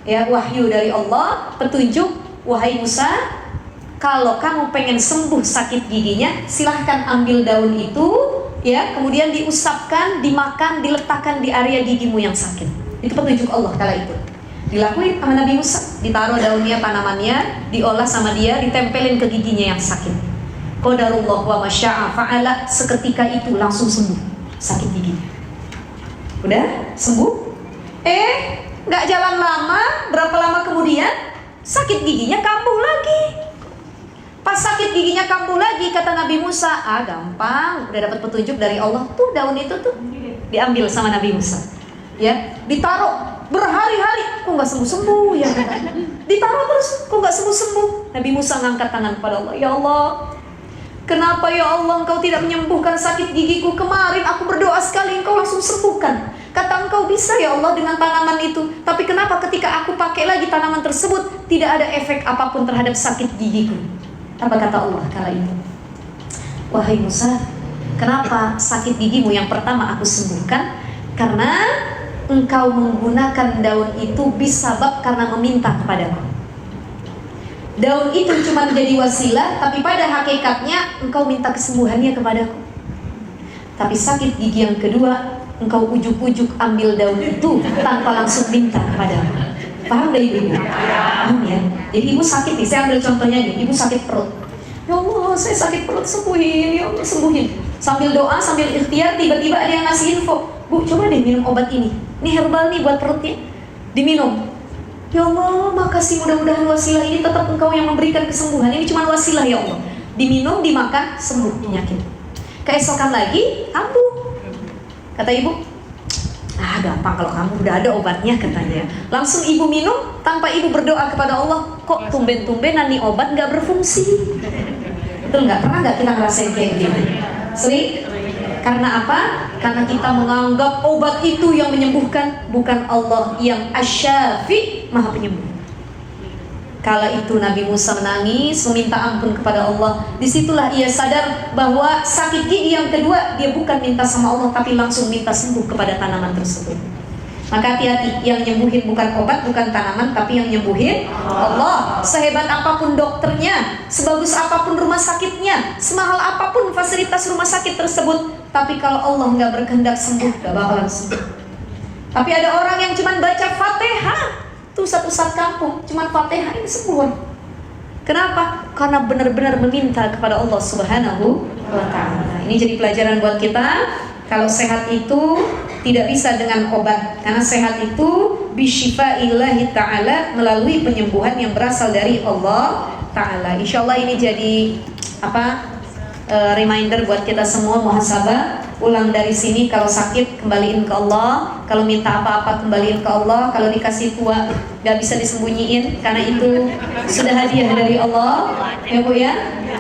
ya wahyu dari Allah, petunjuk, wahai Musa, kalau kamu pengen sembuh sakit giginya, silahkan ambil daun itu ya, kemudian diusapkan, dimakan, diletakkan di area gigimu yang sakit. Itu petunjuk Allah kala itu. Dilakuin sama Nabi Musa, ditaruh daunnya, tanamannya, diolah sama dia, ditempelin ke giginya yang sakit. Qadarullah wa masya'a fa'ala, seketika itu langsung sembuh sakit giginya. Udah sembuh? Nggak jalan lama, berapa lama kemudian sakit giginya kambuh lagi. Pas sakit giginya kambuh lagi, kata Nabi Musa, gampang, udah dapat petunjuk dari Allah, tuh daun itu tuh diambil sama Nabi Musa, ya, ditaruh berhari-hari, kok nggak sembuh-sembuh ya, ditaruh terus, kok nggak sembuh-sembuh. Nabi Musa ngangkat tangan pada Allah, ya Allah, kenapa ya Allah Engkau tidak menyembuhkan sakit gigiku? Kemarin aku berdoa sekali, Engkau langsung sembuhkan. Kata Engkau bisa ya Allah dengan tanaman itu. Tapi kenapa ketika aku pakai lagi tanaman tersebut tidak ada efek apapun terhadap sakit gigiku? Apa kata Allah kala itu? Wahai Musa, kenapa sakit gigimu yang pertama aku sembuhkan? Karena engkau menggunakan daun itu bisabab karena meminta kepadaku. Daun itu cuma jadi wasilah, tapi pada hakikatnya engkau minta kesembuhannya kepadaku. Tapi sakit gigi yang kedua, engkau ujuk-ujuk ambil daun itu tanpa langsung minta kepadaku. Paham gak ibu? Paham ya? Jadi ibu sakit nih, saya ambil contohnya nih, ibu sakit perut. Ya Allah, saya sakit perut, sembuhin, ya Allah sembuhin. Sambil doa, sambil ikhtiar, tiba-tiba ada yang ngasih info, Bu, coba deh minum obat ini. Ini herbal nih buat perutnya. Diminum. Ya Allah, makasih, mudah-mudahan wasilah ini tetap engkau yang memberikan kesembuhan. Ini cuma wasilah ya Allah. Diminum, dimakan, sembuh penyakit. Keesokan lagi, kambuh. Kata ibu, gampang kalau kamu udah ada obatnya katanya. Langsung ibu minum tanpa ibu berdoa kepada Allah. Kok tumben-tumbenan nih obat gak berfungsi? Betul nggak? Pernah nggak kita ngerasain kayak gini? Sering? Karena apa? Karena kita menganggap obat itu yang menyembuhkan, bukan Allah yang asy-syafi, maha penyembuh. Kala itu Nabi Musa menangis, meminta ampun kepada Allah. Disitulah ia sadar bahwa sakit gigi yang kedua dia bukan minta sama Allah, tapi langsung minta sembuh kepada tanaman tersebut. Maka hati-hati, yang nyembuhin bukan obat, bukan tanaman, tapi yang nyembuhin Allah. Sehebat apapun dokternya, sebagus apapun rumah sakitnya, semahal apapun fasilitas rumah sakit tersebut, tapi kalau Allah nggak berkehendak sembuh, nggak bakalan sembuh. Tapi ada orang yang cuma baca Fatihah, tuh satu-satu kampung, cuma Fatihah ini sembuh. Kenapa? Karena benar-benar meminta kepada Allah Subhanahu wa Ta'ala. Ini jadi pelajaran buat kita. Kalau sehat itu tidak bisa dengan obat, karena sehat itu bisyifaillahi ta'ala, melalui penyembuhan yang berasal dari Allah Ta'ala. Insya Allah ini jadi reminder buat kita semua, muhasabah. Ulang dari sini, kalau sakit kembaliin ke Allah, kalau minta apa-apa kembaliin ke Allah, kalau dikasih tua gak bisa disembunyiin karena itu sudah hadiah dari Allah, ya Bu ya.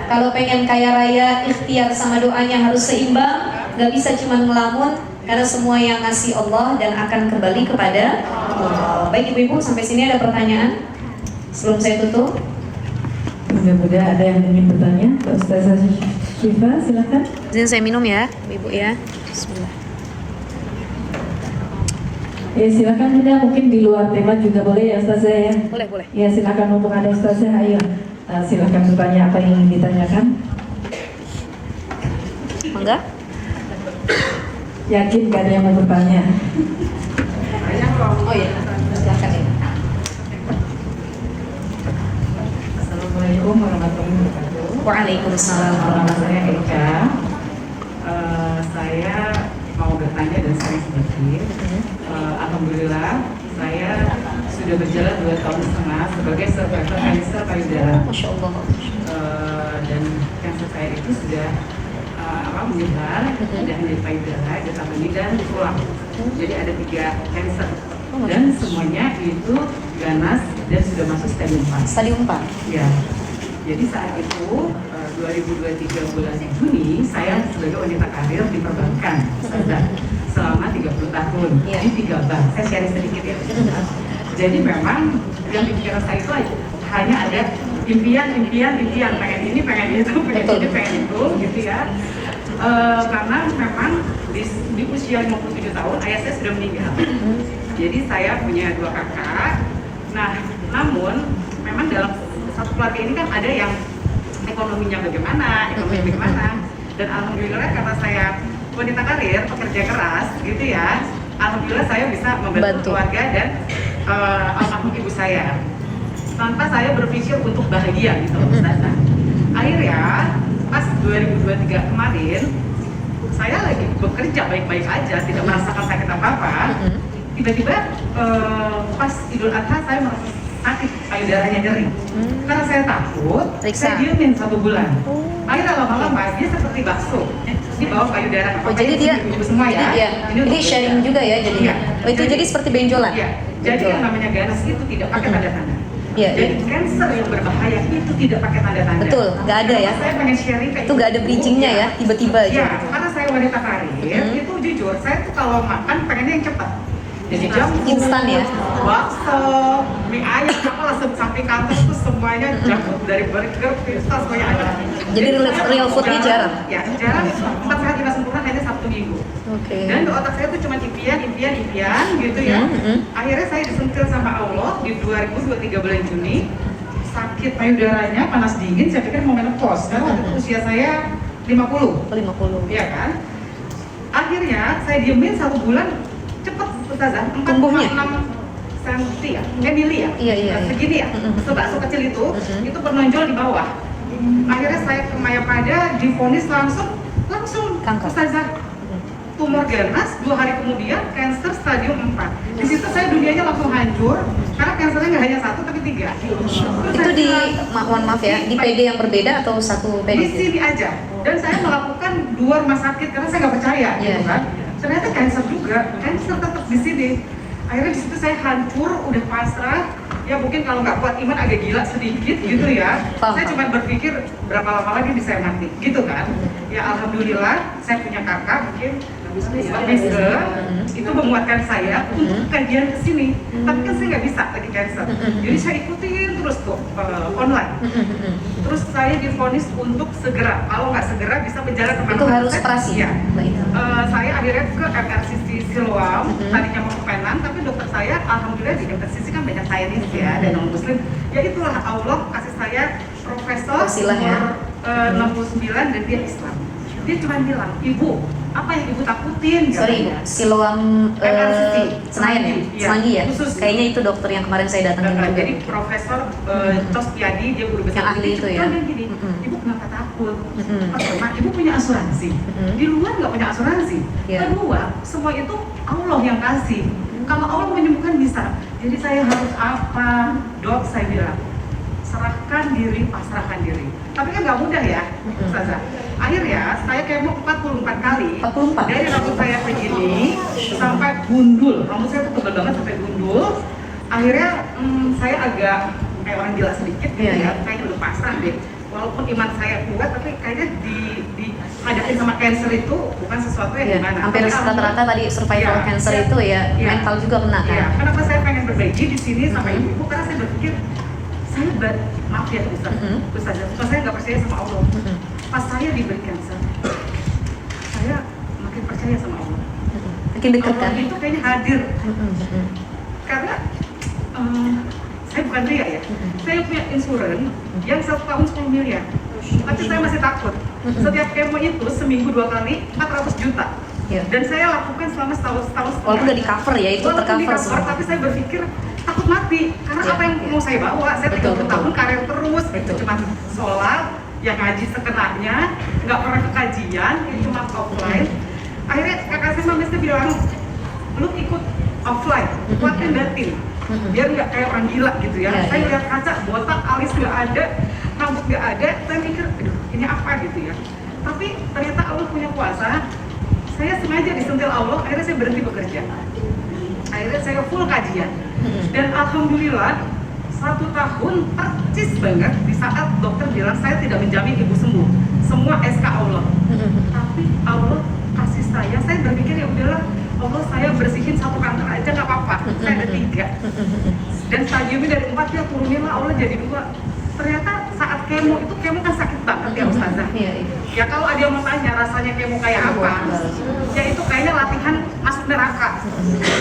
Kalau pengen kaya raya, ikhtiar sama doanya harus seimbang, gak bisa cuma ngelamun, karena semua yang ngasih Allah dan akan kembali kepada Allah. Baik ibu-ibu, sampai sini ada pertanyaan sebelum saya tutup? Mudah-mudahan ada yang ingin bertanya. Ustazah Syifa, silakan. Izin saya minum ya, ibu ya. Bismillah. Ya silakan, ada mungkin di luar tema juga boleh ya Ustazah ya. Boleh. Ya silakan, mumpung ada Ustazah, ayo silakan bertanya apa yang ingin ditanyakan. Enggak? Yakin gak ada yang mau bertanya? Oh iya, silakan ya. Assalamualaikum warahmatullahi wabarakatuh. Waalaikumsalam warahmatullahi Saya wabarakatuh. Eka. Saya mau bertanya dan saya sedikit. Alhamdulillah saya sudah berjalan 2 tahun setengah sebagai survivor kanker payudara. Masya Allah. Dan kanker saya itu sudah menyebar, tidak hanya di payudara, di tabung dan di tulang. Jadi ada 3 kanker dan semuanya itu ganas dan sudah masuk stadium 4. Stadium 4. Ya, jadi saat itu 2023 bulan Juni saya sebagai wanita karir di perbankan selama 30 tahun di 3 bank. Saya share sedikit ya. Jadi memang yang di pikiran saya itu hanya ada impian, pengen ini, pengen itu, pengen itu, gitu ya. Karena memang di usia 57 tahun ayah saya sudah meninggal. Jadi saya punya 2 kakak. Nah, namun memang dalam satu keluarga ini kan ada yang ekonominya bagaimana, dan alhamdulillah karena saya wanita karir, pekerja keras, gitu ya. Alhamdulillah saya bisa membantu keluarga dan almarhum ibu saya tanpa saya berpikir untuk bahagia gitu. Akhirnya pas 2023 kemarin saya lagi bekerja baik-baik aja, tidak merasakan sakit apa-apa. Tiba-tiba pas Idul Adha saya merasa sakit, payudaranya nyeri. Karena saya takut, saya diemin 1 bulan. Akhirnya lama-lama dia seperti bakso di bawah payudara. Jadi dia semua ya. Ini sharing juga ya jadinya. Oh, itu jadi seperti benjolan. Iya. Jadi yang namanya ganas itu tidak pakai tanda-tanda. Iya. Jadi cancer yang berbahaya itu tidak pakai tanda-tanda. Betul, nggak ada ya. Saya pengen sharing kayak itu nggak ada bridgingnya ya, tiba-tiba aja. Iya, karena saya wanita karir, itu jujur saya tuh kalau makan pengennya yang cepat. Jadi instan ya. Bakso, mie ayam, apa langsung samping kantor tuh semuanya jamu dari burger, pizza semuanya ada. Jadi real foodnya jarang. Ya, jarang. 4 sehat 5 sempurna hanya Sabtu Minggu. Dan di otak saya tuh cuma impian gitu ya. Akhirnya saya disentil sama Allah di 2023 bulan Juni. Sakit payudaranya, panas dingin, saya pikir mau menopause karena waktu itu usia saya 50. Iya kan? Akhirnya saya diemin 1 bulan, cepet Ustazah, 4,6 cm ya, mili ya? Iya. Segini ya? Sebakso kecil itu menonjol di bawah. Akhirnya saya ke Mayapada, divonis langsung kanker. Ustazah, tumor ganas, 2 hari kemudian cancer stadium 4. Di situ saya dunianya langsung hancur karena kansernya nggak hanya 1 tapi 3. Itu di mohon maaf ya, di PD yang berbeda atau satu PD? Di sini aja. Dan saya melakukan 2 rumah sakit karena saya nggak percaya gitu kan. Ternyata cancer juga, cancer tetap di sini. Akhirnya di situ saya hancur, udah pasrah. Ya mungkin kalau nggak kuat iman agak gila sedikit gitu ya. Saya cuma berpikir berapa lama lagi bisa mati, gitu kan. Ya alhamdulillah saya punya kakak mungkin itu menguatkan saya untuk kajian ke sini. Tapi kan saya nggak bisa lagi cancer. Jadi saya ikutin terus tuh online. Terus saya divonis untuk segera, kalau nggak segera bisa menjalani kemana-mana. Itu harus operasi ya. Saya akhirnya ke MRCC Siloam, tadinya mau ke Penang, tapi dokter saya alhamdulillah di MRCC kan banyak sains ya dan non muslim. Ya itulah Allah kasih saya profesor umur 69 dan dia Islam. Dia cuma bilang, "Ibu, apa yang ibu takutin?" Sorry, Siloam Senayan ya? Semanggi ya? Kayaknya itu dokter yang kemarin saya datangin juga. Jadi Profesor Tostiadi, dia guru besar yang ahli itu ya? Gini, ibu kenapa takut? Pertama, ibu punya asuransi. Di luar nggak punya asuransi. Kedua, semua itu Allah yang kasih. Kalau Allah menyembuhkan bisa. Jadi saya harus apa? Dok, saya bilang, serahkan diri, pasrahkan diri. Tapi kan nggak mudah ya, Ustazah. Akhirnya saya kemo 44 kali. 44? Dari rambut saya begini sampai gundul. Rambut saya tuh tebal banget sampai gundul. Akhirnya saya agak kayak orang gila sedikit gitu ya. Kayaknya udah pasrah deh. Walaupun iman saya kuat, tapi kayaknya dihadapin sama cancer itu bukan sesuatu yang gimana. Hampir rata-rata tadi survival cancer itu ya mental juga kena kan. Iya. Kenapa saya pengen berbagi di sini sama ibu? Karena saya berpikir saya maaf ya Ustazah, saya nggak percaya sama Allah. Pas saya diberi cancer, saya makin percaya sama Allah. Makin dekat kan? Allah itu kayaknya hadir. Karena saya bukan ria ya. Saya punya insurans yang 1 tahun 10 miliar. Tapi saya masih takut. Setiap kemo itu seminggu 2 kali 400 juta. Dan saya lakukan selama setahun. Walaupun udah di cover ya, itu tercover semua. Tapi saya berpikir takut mati. Karena apa yang mau saya bawa? Saya 30 tahun karir terus. Itu cuma sholat, yang ngaji sekenanya, nggak pernah ke kajian, ini cuma offline. Akhirnya kakak saya mama saya bilang, lu ikut offline, kuatin batin, biar nggak kayak orang gila gitu ya. Saya lihat kaca, botak, alis nggak ada, rambut nggak ada, saya mikir, aduh ini apa gitu ya. Tapi ternyata Allah punya kuasa. Saya sengaja disentil Allah, akhirnya saya berhenti bekerja. Akhirnya saya full kajian. Dan alhamdulillah 1 tahun percis banget di saat dokter bilang saya tidak menjamin ibu sembuh, semua SK Allah. Tapi Allah kasih saya berpikir ya udahlah, Allah saya bersihin 1 kanker aja nggak apa-apa, saya ada 3. Dan stadiumnya dari 4 ya turunin lah Allah jadi 2. Ternyata saat kemo itu, kemo kan sakit banget ya Ustazah. Ya kalau ada yang mau tanya rasanya kemo kayak apa, ya itu kayaknya latihan masuk neraka.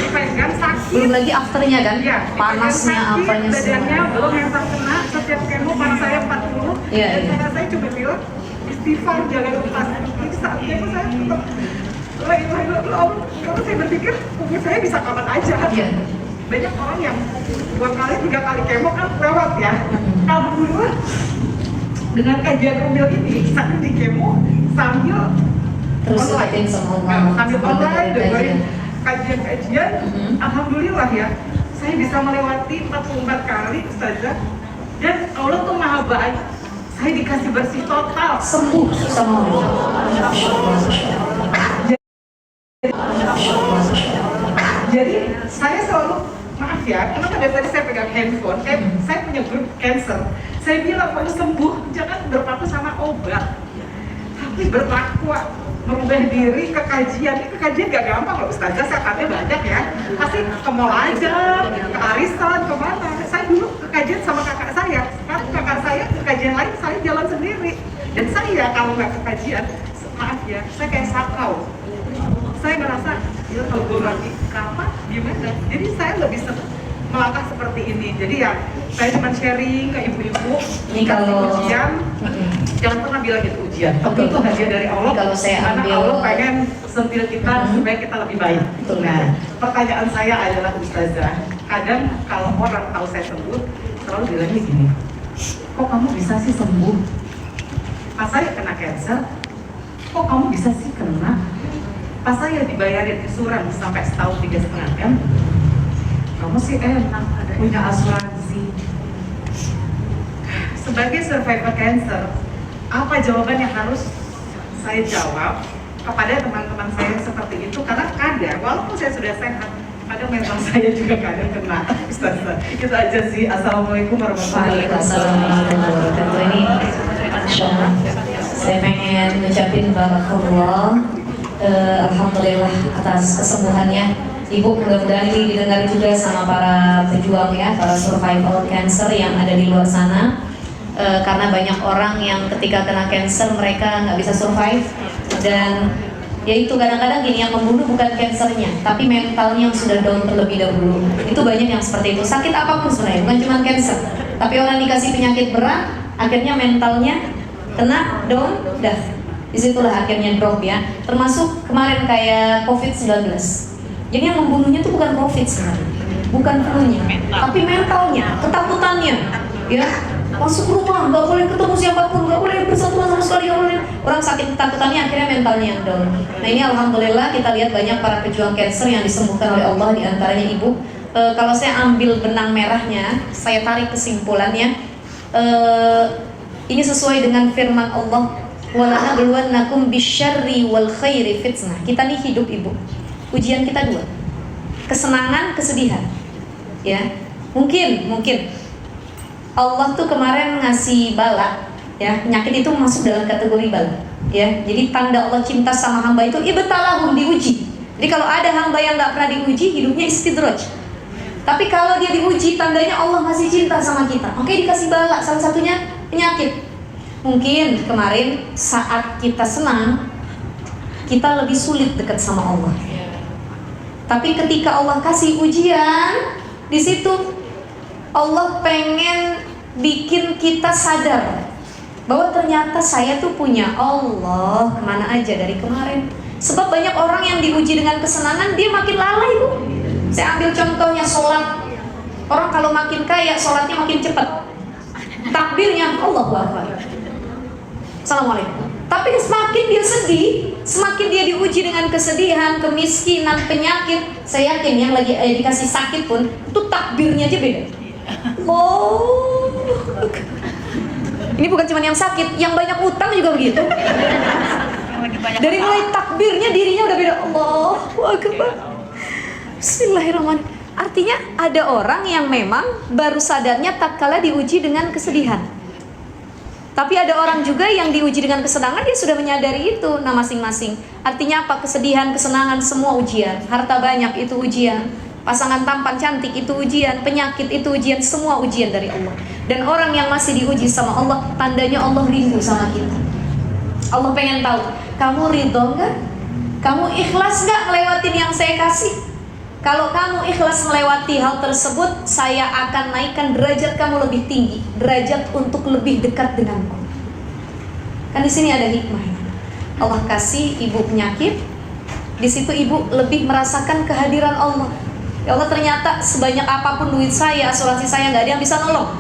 Dipegang sakit. Belum lagi afternya kan, Ya, panasnya apanya badannya semua. belum yang terkena. Setiap kemo panas saya 40. Iya, Dan iya. saya coba bilang istighfar jangan lupa. Jadi saat kemo saya tetap kalau saya berpikir umur saya bisa kapan aja. Iya. Banyak orang yang 2 kali 3 kali kemo kan lewat ya. Alhamdulillah dengan kajian Rumil ini sambil di kemo sambil Terus online. deketin sama Allah. Nah, sambil Sambil online deketin dengerin kajian. kajian-kajian. Alhamdulillah ya, saya bisa melewati 44 kali Ustazah. Dan Allah tuh maha baik. Saya dikasih bersih total. Sembuh sama Allah. Jadi saya selalu, maaf ya, kenapa dari tadi saya pegang handphone, saya punya grup cancer. Saya bilang kalau sembuh jangan berpaku sama obat, tapi bertakwa, merubah diri ke kajian. Ini ke kajian gak gampang loh Ustazah, sakatnya banyak ya. Pasti ke mall aja, ke arisan, kemana. Saya dulu ke kajian sama kakak saya. Sekarang kakak saya ke kajian lain, saya jalan sendiri. Dan saya kalau nggak ke kajian, maaf ya, saya kayak sakau. Saya merasa, ya kalau gue lagi kapan, gimana? Jadi saya nggak bisa melangkah seperti ini. Jadi ya, saya cuma sharing ke ibu-ibu. Ini kalau- ujian, jangan pernah bilang itu ujian. Tapi Betul. itu hadiah dari Allah. Kalau saya karena ambil- Allah pengen sentil kita supaya kita lebih baik. Betul. Nah, pertanyaan saya adalah Ustazah, kadang kalau orang tahu saya sembuh, selalu bilangnya gini, kok kamu bisa sih sembuh? Pas saya kena cancer, kok kamu bisa sih kena? Pas saya dibayarin iuran sampai setahun 3,5 M, kamu sih enak, punya asuransi. Sebagai survivor cancer, apa jawaban yang harus saya jawab kepada teman-teman saya seperti itu? Karena kadang, walaupun saya sudah sehat, kadang memang saya juga kadang kena. Ustazah, itu aja sih. Assalamualaikum warahmatullahi Waalaikumsalam wabarakatuh. warahmatullahi wabarakatuh. Ini Masya Allah. Saya pengen ngucapin barakallah, alhamdulillah atas kesembuhannya. Ibu, mudah-mudahan ini didengar juga sama para pejuang ya, para survival cancer yang ada di luar sana. Karena banyak orang yang ketika kena cancer mereka nggak bisa survive, dan yaitu kadang-kadang gini, yang membunuh bukan cancernya tapi mentalnya yang sudah down terlebih dahulu. Itu banyak yang seperti itu. Sakit apapun sebenarnya, bukan cuma cancer, tapi orang dikasih penyakit berat akhirnya mentalnya kena down, dah disitulah akhirnya drop ya. Termasuk kemarin kayak COVID-19. Jadi yang membunuhnya itu bukan COVID sebenarnya, bukan flu-nya, tapi mentalnya, ketakutannya ya. Masuk rumah, nggak boleh ketemu siapapun, nggak boleh bersatuan sama sekali, nggak boleh. Orang sakit ketakutannya akhirnya mentalnya yang down. Nah ini alhamdulillah kita lihat banyak para pejuang cancer yang disembuhkan oleh Allah, diantaranya ibu. Kalau saya ambil benang merahnya, saya tarik kesimpulannya, ini sesuai dengan firman Allah, walanabluwannakum bisyarri wal khairi fitnah. Kita nih hidup ibu, ujian kita 2, kesenangan, kesedihan. Ya, mungkin Allah tuh kemarin ngasih bala, ya, penyakit itu masuk dalam kategori bala, ya. Jadi tanda Allah cinta sama hamba itu ibtalahum, diuji. Jadi kalau ada hamba yang nggak pernah diuji, hidupnya istidraj. Tapi kalau dia diuji, tandanya Allah masih cinta sama kita. Oke, dikasih bala, salah satunya penyakit. Mungkin kemarin saat kita senang, kita lebih sulit dekat sama Allah. Tapi ketika Allah kasih ujian, di situ Allah pengen bikin kita sadar bahwa ternyata saya tuh punya Allah kemana aja dari kemarin. Sebab banyak orang yang diuji dengan kesenangan, dia makin lalai Bu. Saya ambil contohnya sholat. Orang kalau makin kaya, sholatnya makin cepat. Takbirnya Allahu Akbar, Assalamualaikum. Tapi semakin dia sedih, semakin dia diuji dengan kesedihan, kemiskinan, penyakit. Saya yakin yang lagi dikasih sakit pun, itu takbirnya aja beda. Oh, ini bukan cuma yang sakit, yang banyak utang juga begitu. Dari mulai takbirnya dirinya udah beda. Allahu Akbar, Bismillahirrahmanirrahim. Artinya ada orang yang memang baru sadarnya tatkala diuji dengan kesedihan. Tapi ada orang juga yang diuji dengan kesenangan, dia sudah menyadari itu. Nah, masing-masing. Artinya apa? Kesedihan, kesenangan, semua ujian. Harta banyak itu ujian. Pasangan tampan cantik itu ujian. Penyakit itu ujian. Semua ujian dari Allah. Dan orang yang masih diuji sama Allah, tandanya Allah rindu sama kita. Allah pengen tahu, kamu ridho nggak? Kamu ikhlas nggak ngelewatin yang saya kasih? Kalau kamu ikhlas melewati hal tersebut, saya akan naikkan derajat kamu lebih tinggi, derajat untuk lebih dekat denganku. Kan di sini ada hikmah. Allah kasih ibu penyakit, di situ ibu lebih merasakan kehadiran Allah. Ya Allah, ternyata sebanyak apapun duit saya, asuransi saya, nggak ada yang bisa nolong.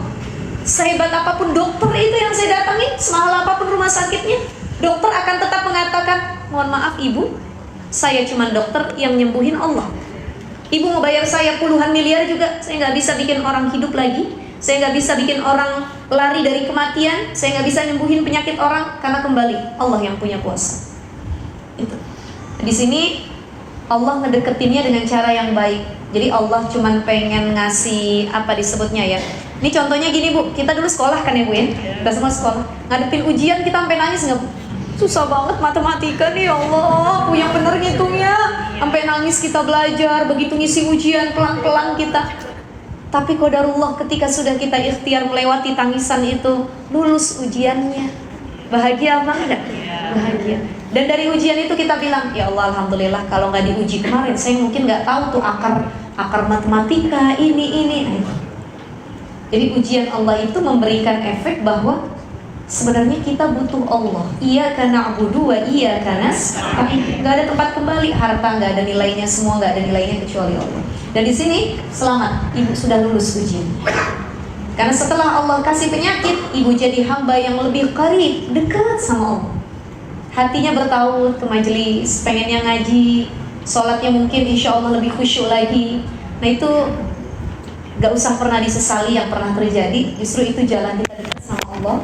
Sehebat apapun dokter itu yang saya datangin, semahal apapun rumah sakitnya, dokter akan tetap mengatakan, mohon maaf ibu, saya cuma dokter yang nyembuhin Allah. Ibu mau bayar saya puluhan miliar juga, saya nggak bisa bikin orang hidup lagi. Saya nggak bisa bikin orang lari dari kematian. Saya nggak bisa nyembuhin penyakit orang, karena kembali Allah yang punya kuasa. Itu. Di sini Allah ngedeketinnya dengan cara yang baik. Jadi Allah cuma pengen ngasih apa disebutnya ya. Ini contohnya gini Bu, kita dulu sekolah kan ya Bu ya. Kita semua sekolah. Ngadepin ujian kita sampai nangis nggak Bu? Susah banget matematika nih, ya Allah, yang bener ngitungnya. Sampai nangis kita belajar, begitu ngisi ujian pelan-pelan kita. Tapi qadarullah ketika sudah kita ikhtiar melewati tangisan itu, lulus ujiannya. Bahagia apa enggak? Bahagia. Dan dari ujian itu kita bilang, ya Allah alhamdulillah, kalau nggak diuji kemarin saya mungkin nggak tahu tuh akar matematika ini. Nah, itu. Jadi ujian Allah itu memberikan efek bahwa sebenarnya kita butuh Allah. Iyyaka na'budu wa iyyaka nasta'in. Enggak ada tempat kembali, harta enggak ada nilainya, semua enggak ada nilainya kecuali Allah. Dan di sini selamat, ibu sudah lulus ujian. Karena setelah Allah kasih penyakit, ibu jadi hamba yang lebih qarib, dekat sama Allah. Hatinya bertaut ke majelis, pengennya ngaji, sholatnya mungkin insya Allah lebih khusyuk lagi. Nah itu gak usah pernah disesali yang pernah terjadi. Justru itu jalan kita dekat sama Allah.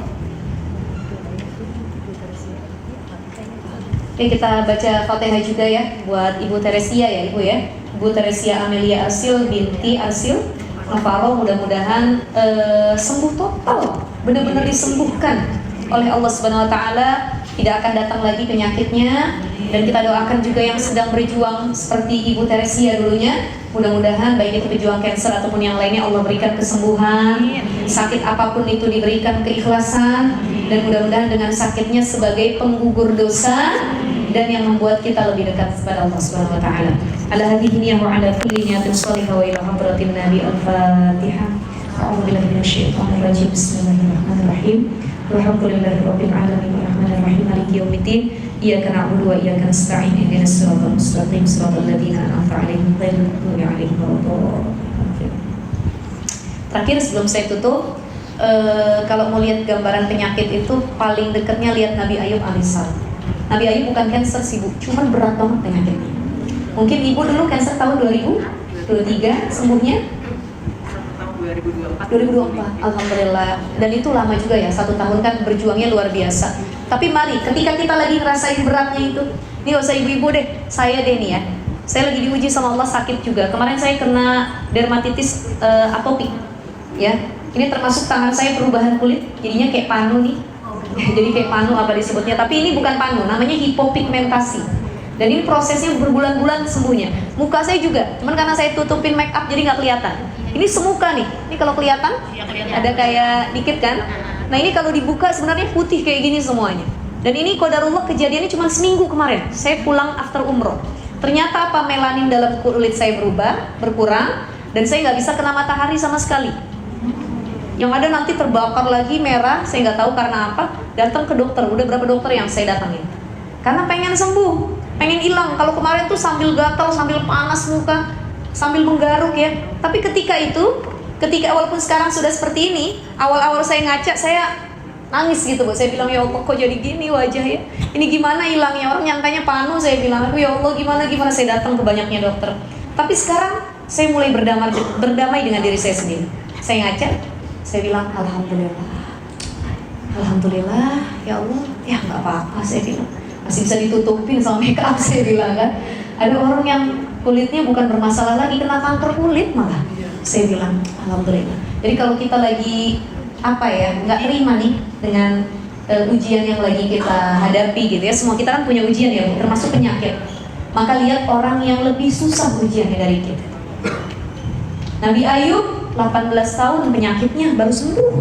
Oke, kita baca Fatihah juga ya buat Ibu Teresia ya Ibu ya. Ibu Teresia Amelia Arsil binti Arsil Navarro, mudah-mudahan sembuh total, benar-benar disembuhkan oleh Allah Subhanahu wa taala, tidak akan datang lagi penyakitnya. Dan kita doakan juga yang sedang berjuang seperti Ibu Teresia dulunya, mudah-mudahan baik itu pejuang kanker ataupun yang lainnya Allah berikan kesembuhan, sakit apapun itu diberikan keikhlasan, dan mudah-mudahan dengan sakitnya sebagai penggugur dosa dan yang membuat kita lebih dekat kepada Allah Subhanahu wa taala. Ala hadhihi niyyah wa ala kulli niyatin shalihah wa ila hadratin Nabi al-Fatihah. A'udzu billahi minasyaitonir rajim. Bismillahirrahmanirrahim. Alhamdulillahirabbil alamin arrahmanir rahim maliki yaumiddin. Iyyaka na'budu wa iyyaka nasta'in. Ihdinas siratal mustaqim siratal ladzina an'amta 'alaihim ghairil maghdubi 'alaihim waladdallin. Terakhir sebelum saya tutup, kalau mau lihat gambaran penyakit itu paling dekatnya lihat Nabi Ayub alaihissalam. Nabi Ayub bukan kanker sih Bu, cuman berat banget penyakitnya. Mungkin Ibu dulu kanker tahun 2023, sembuhnya 2024, alhamdulillah. Dan itu lama juga ya, 1 tahun kan berjuangnya luar biasa. Tapi mari, ketika kita lagi ngerasain beratnya itu, ini gak usah ibu-ibu deh, saya deh nih ya, saya lagi diuji sama Allah, sakit juga. Kemarin saya kena dermatitis atopik, ya. Ini termasuk tangan saya perubahan kulit, jadinya kayak panu nih. Jadi kayak panu apa disebutnya, tapi ini bukan panu, namanya hipopigmentasi. Dan ini prosesnya berbulan-bulan sembuhnya. Muka saya juga, cuman karena saya tutupin make up jadi nggak kelihatan. Ini semuka nih, ini kalau kelihatan ada kayak dikit kan. Nah ini kalau dibuka sebenarnya putih kayak gini semuanya. Dan ini qadarullah kejadiannya cuma seminggu kemarin. Saya pulang after umroh. Ternyata apa, melanin dalam kulit saya berkurang, dan saya nggak bisa kena matahari sama sekali. Yang ada nanti terbakar lagi merah, saya nggak tahu karena apa. Datang ke dokter, udah berapa dokter yang saya datangin. Karena pengen sembuh, pengen hilang. Kalau kemarin tuh sambil gatal, sambil panas muka, sambil menggaruk ya. Tapi ketika walaupun sekarang sudah seperti ini, awal-awal saya ngaca, saya nangis gitu Bu. Saya bilang, ya Allah kok jadi gini wajah ya. Ini gimana hilangnya, orang nyangkanya panu. Saya bilang, ya Allah gimana. Saya datang ke banyaknya dokter. Tapi sekarang saya mulai berdamai dengan diri saya sendiri. Saya ngaca, saya bilang Alhamdulillah ya Allah, ya nggak apa-apa, saya bilang masih bisa ditutupin sama make up, saya bilang kan. Ada orang yang kulitnya bukan bermasalah lagi, kena kanker kulit malah. Saya bilang alhamdulillah. Jadi kalau kita lagi apa ya, nggak terima nih dengan ujian yang lagi kita hadapi gitu ya. Semua kita kan punya ujian ya, termasuk penyakit. Maka lihat orang yang lebih susah ujiannya dari kita. Nabi Ayub 18 tahun penyakitnya baru sembuh.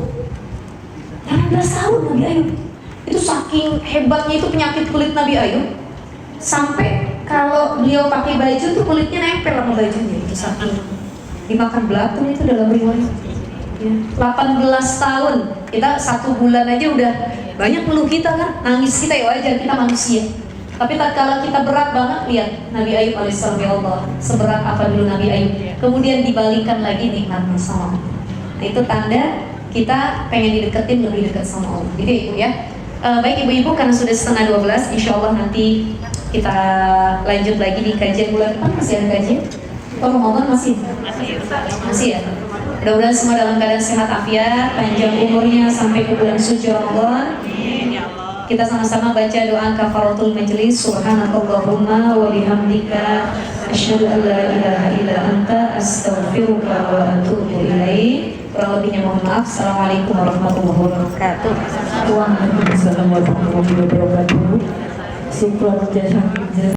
18 tahun Nabi Ayub. Itu saking hebatnya itu penyakit kulit Nabi Ayub, sampai kalau beliau pakai baju tuh kulitnya nempel sama bajunya. Itu saking dimakan belatung itu dalam riwayat. Ya, 18 tahun, kita 1 bulan aja udah banyak ngeluh kita kan, nangis kita ya wajar, kita manusia. Tapi tatkala kita berat banget, lihat Nabi Ayub alaihissalam, ya Allah, seberat apa dulu Nabi Ayub. Kemudian dibalikan lagi nikmatnya sama Allah. Nah, itu tanda kita pengen dideketin lebih dekat sama Allah. Gitu ya Ibu ya. Baik Ibu-ibu, karena sudah setengah 12, insya Allah nanti kita lanjut lagi di kajian bulan depan. Masih ada kajian? Oh, Ramadan masih? Masih ya? Mudah-mudahan semua dalam keadaan sehat afiat, panjang umurnya sampai ke bulan suci Ramadan. Kita sama-sama baca doa kafaratul majelis. Subhanakallahumma wa bihamdika asyhadu an la ilaha illa anta astaghfiruka wa atubu ilaik. Kurang lebihnya mohon maaf. Assalamualaikum warahmatullahi wabarakatuh. Waalaikumsalam warahmatullahi wabarakatuh. Syukran jasa.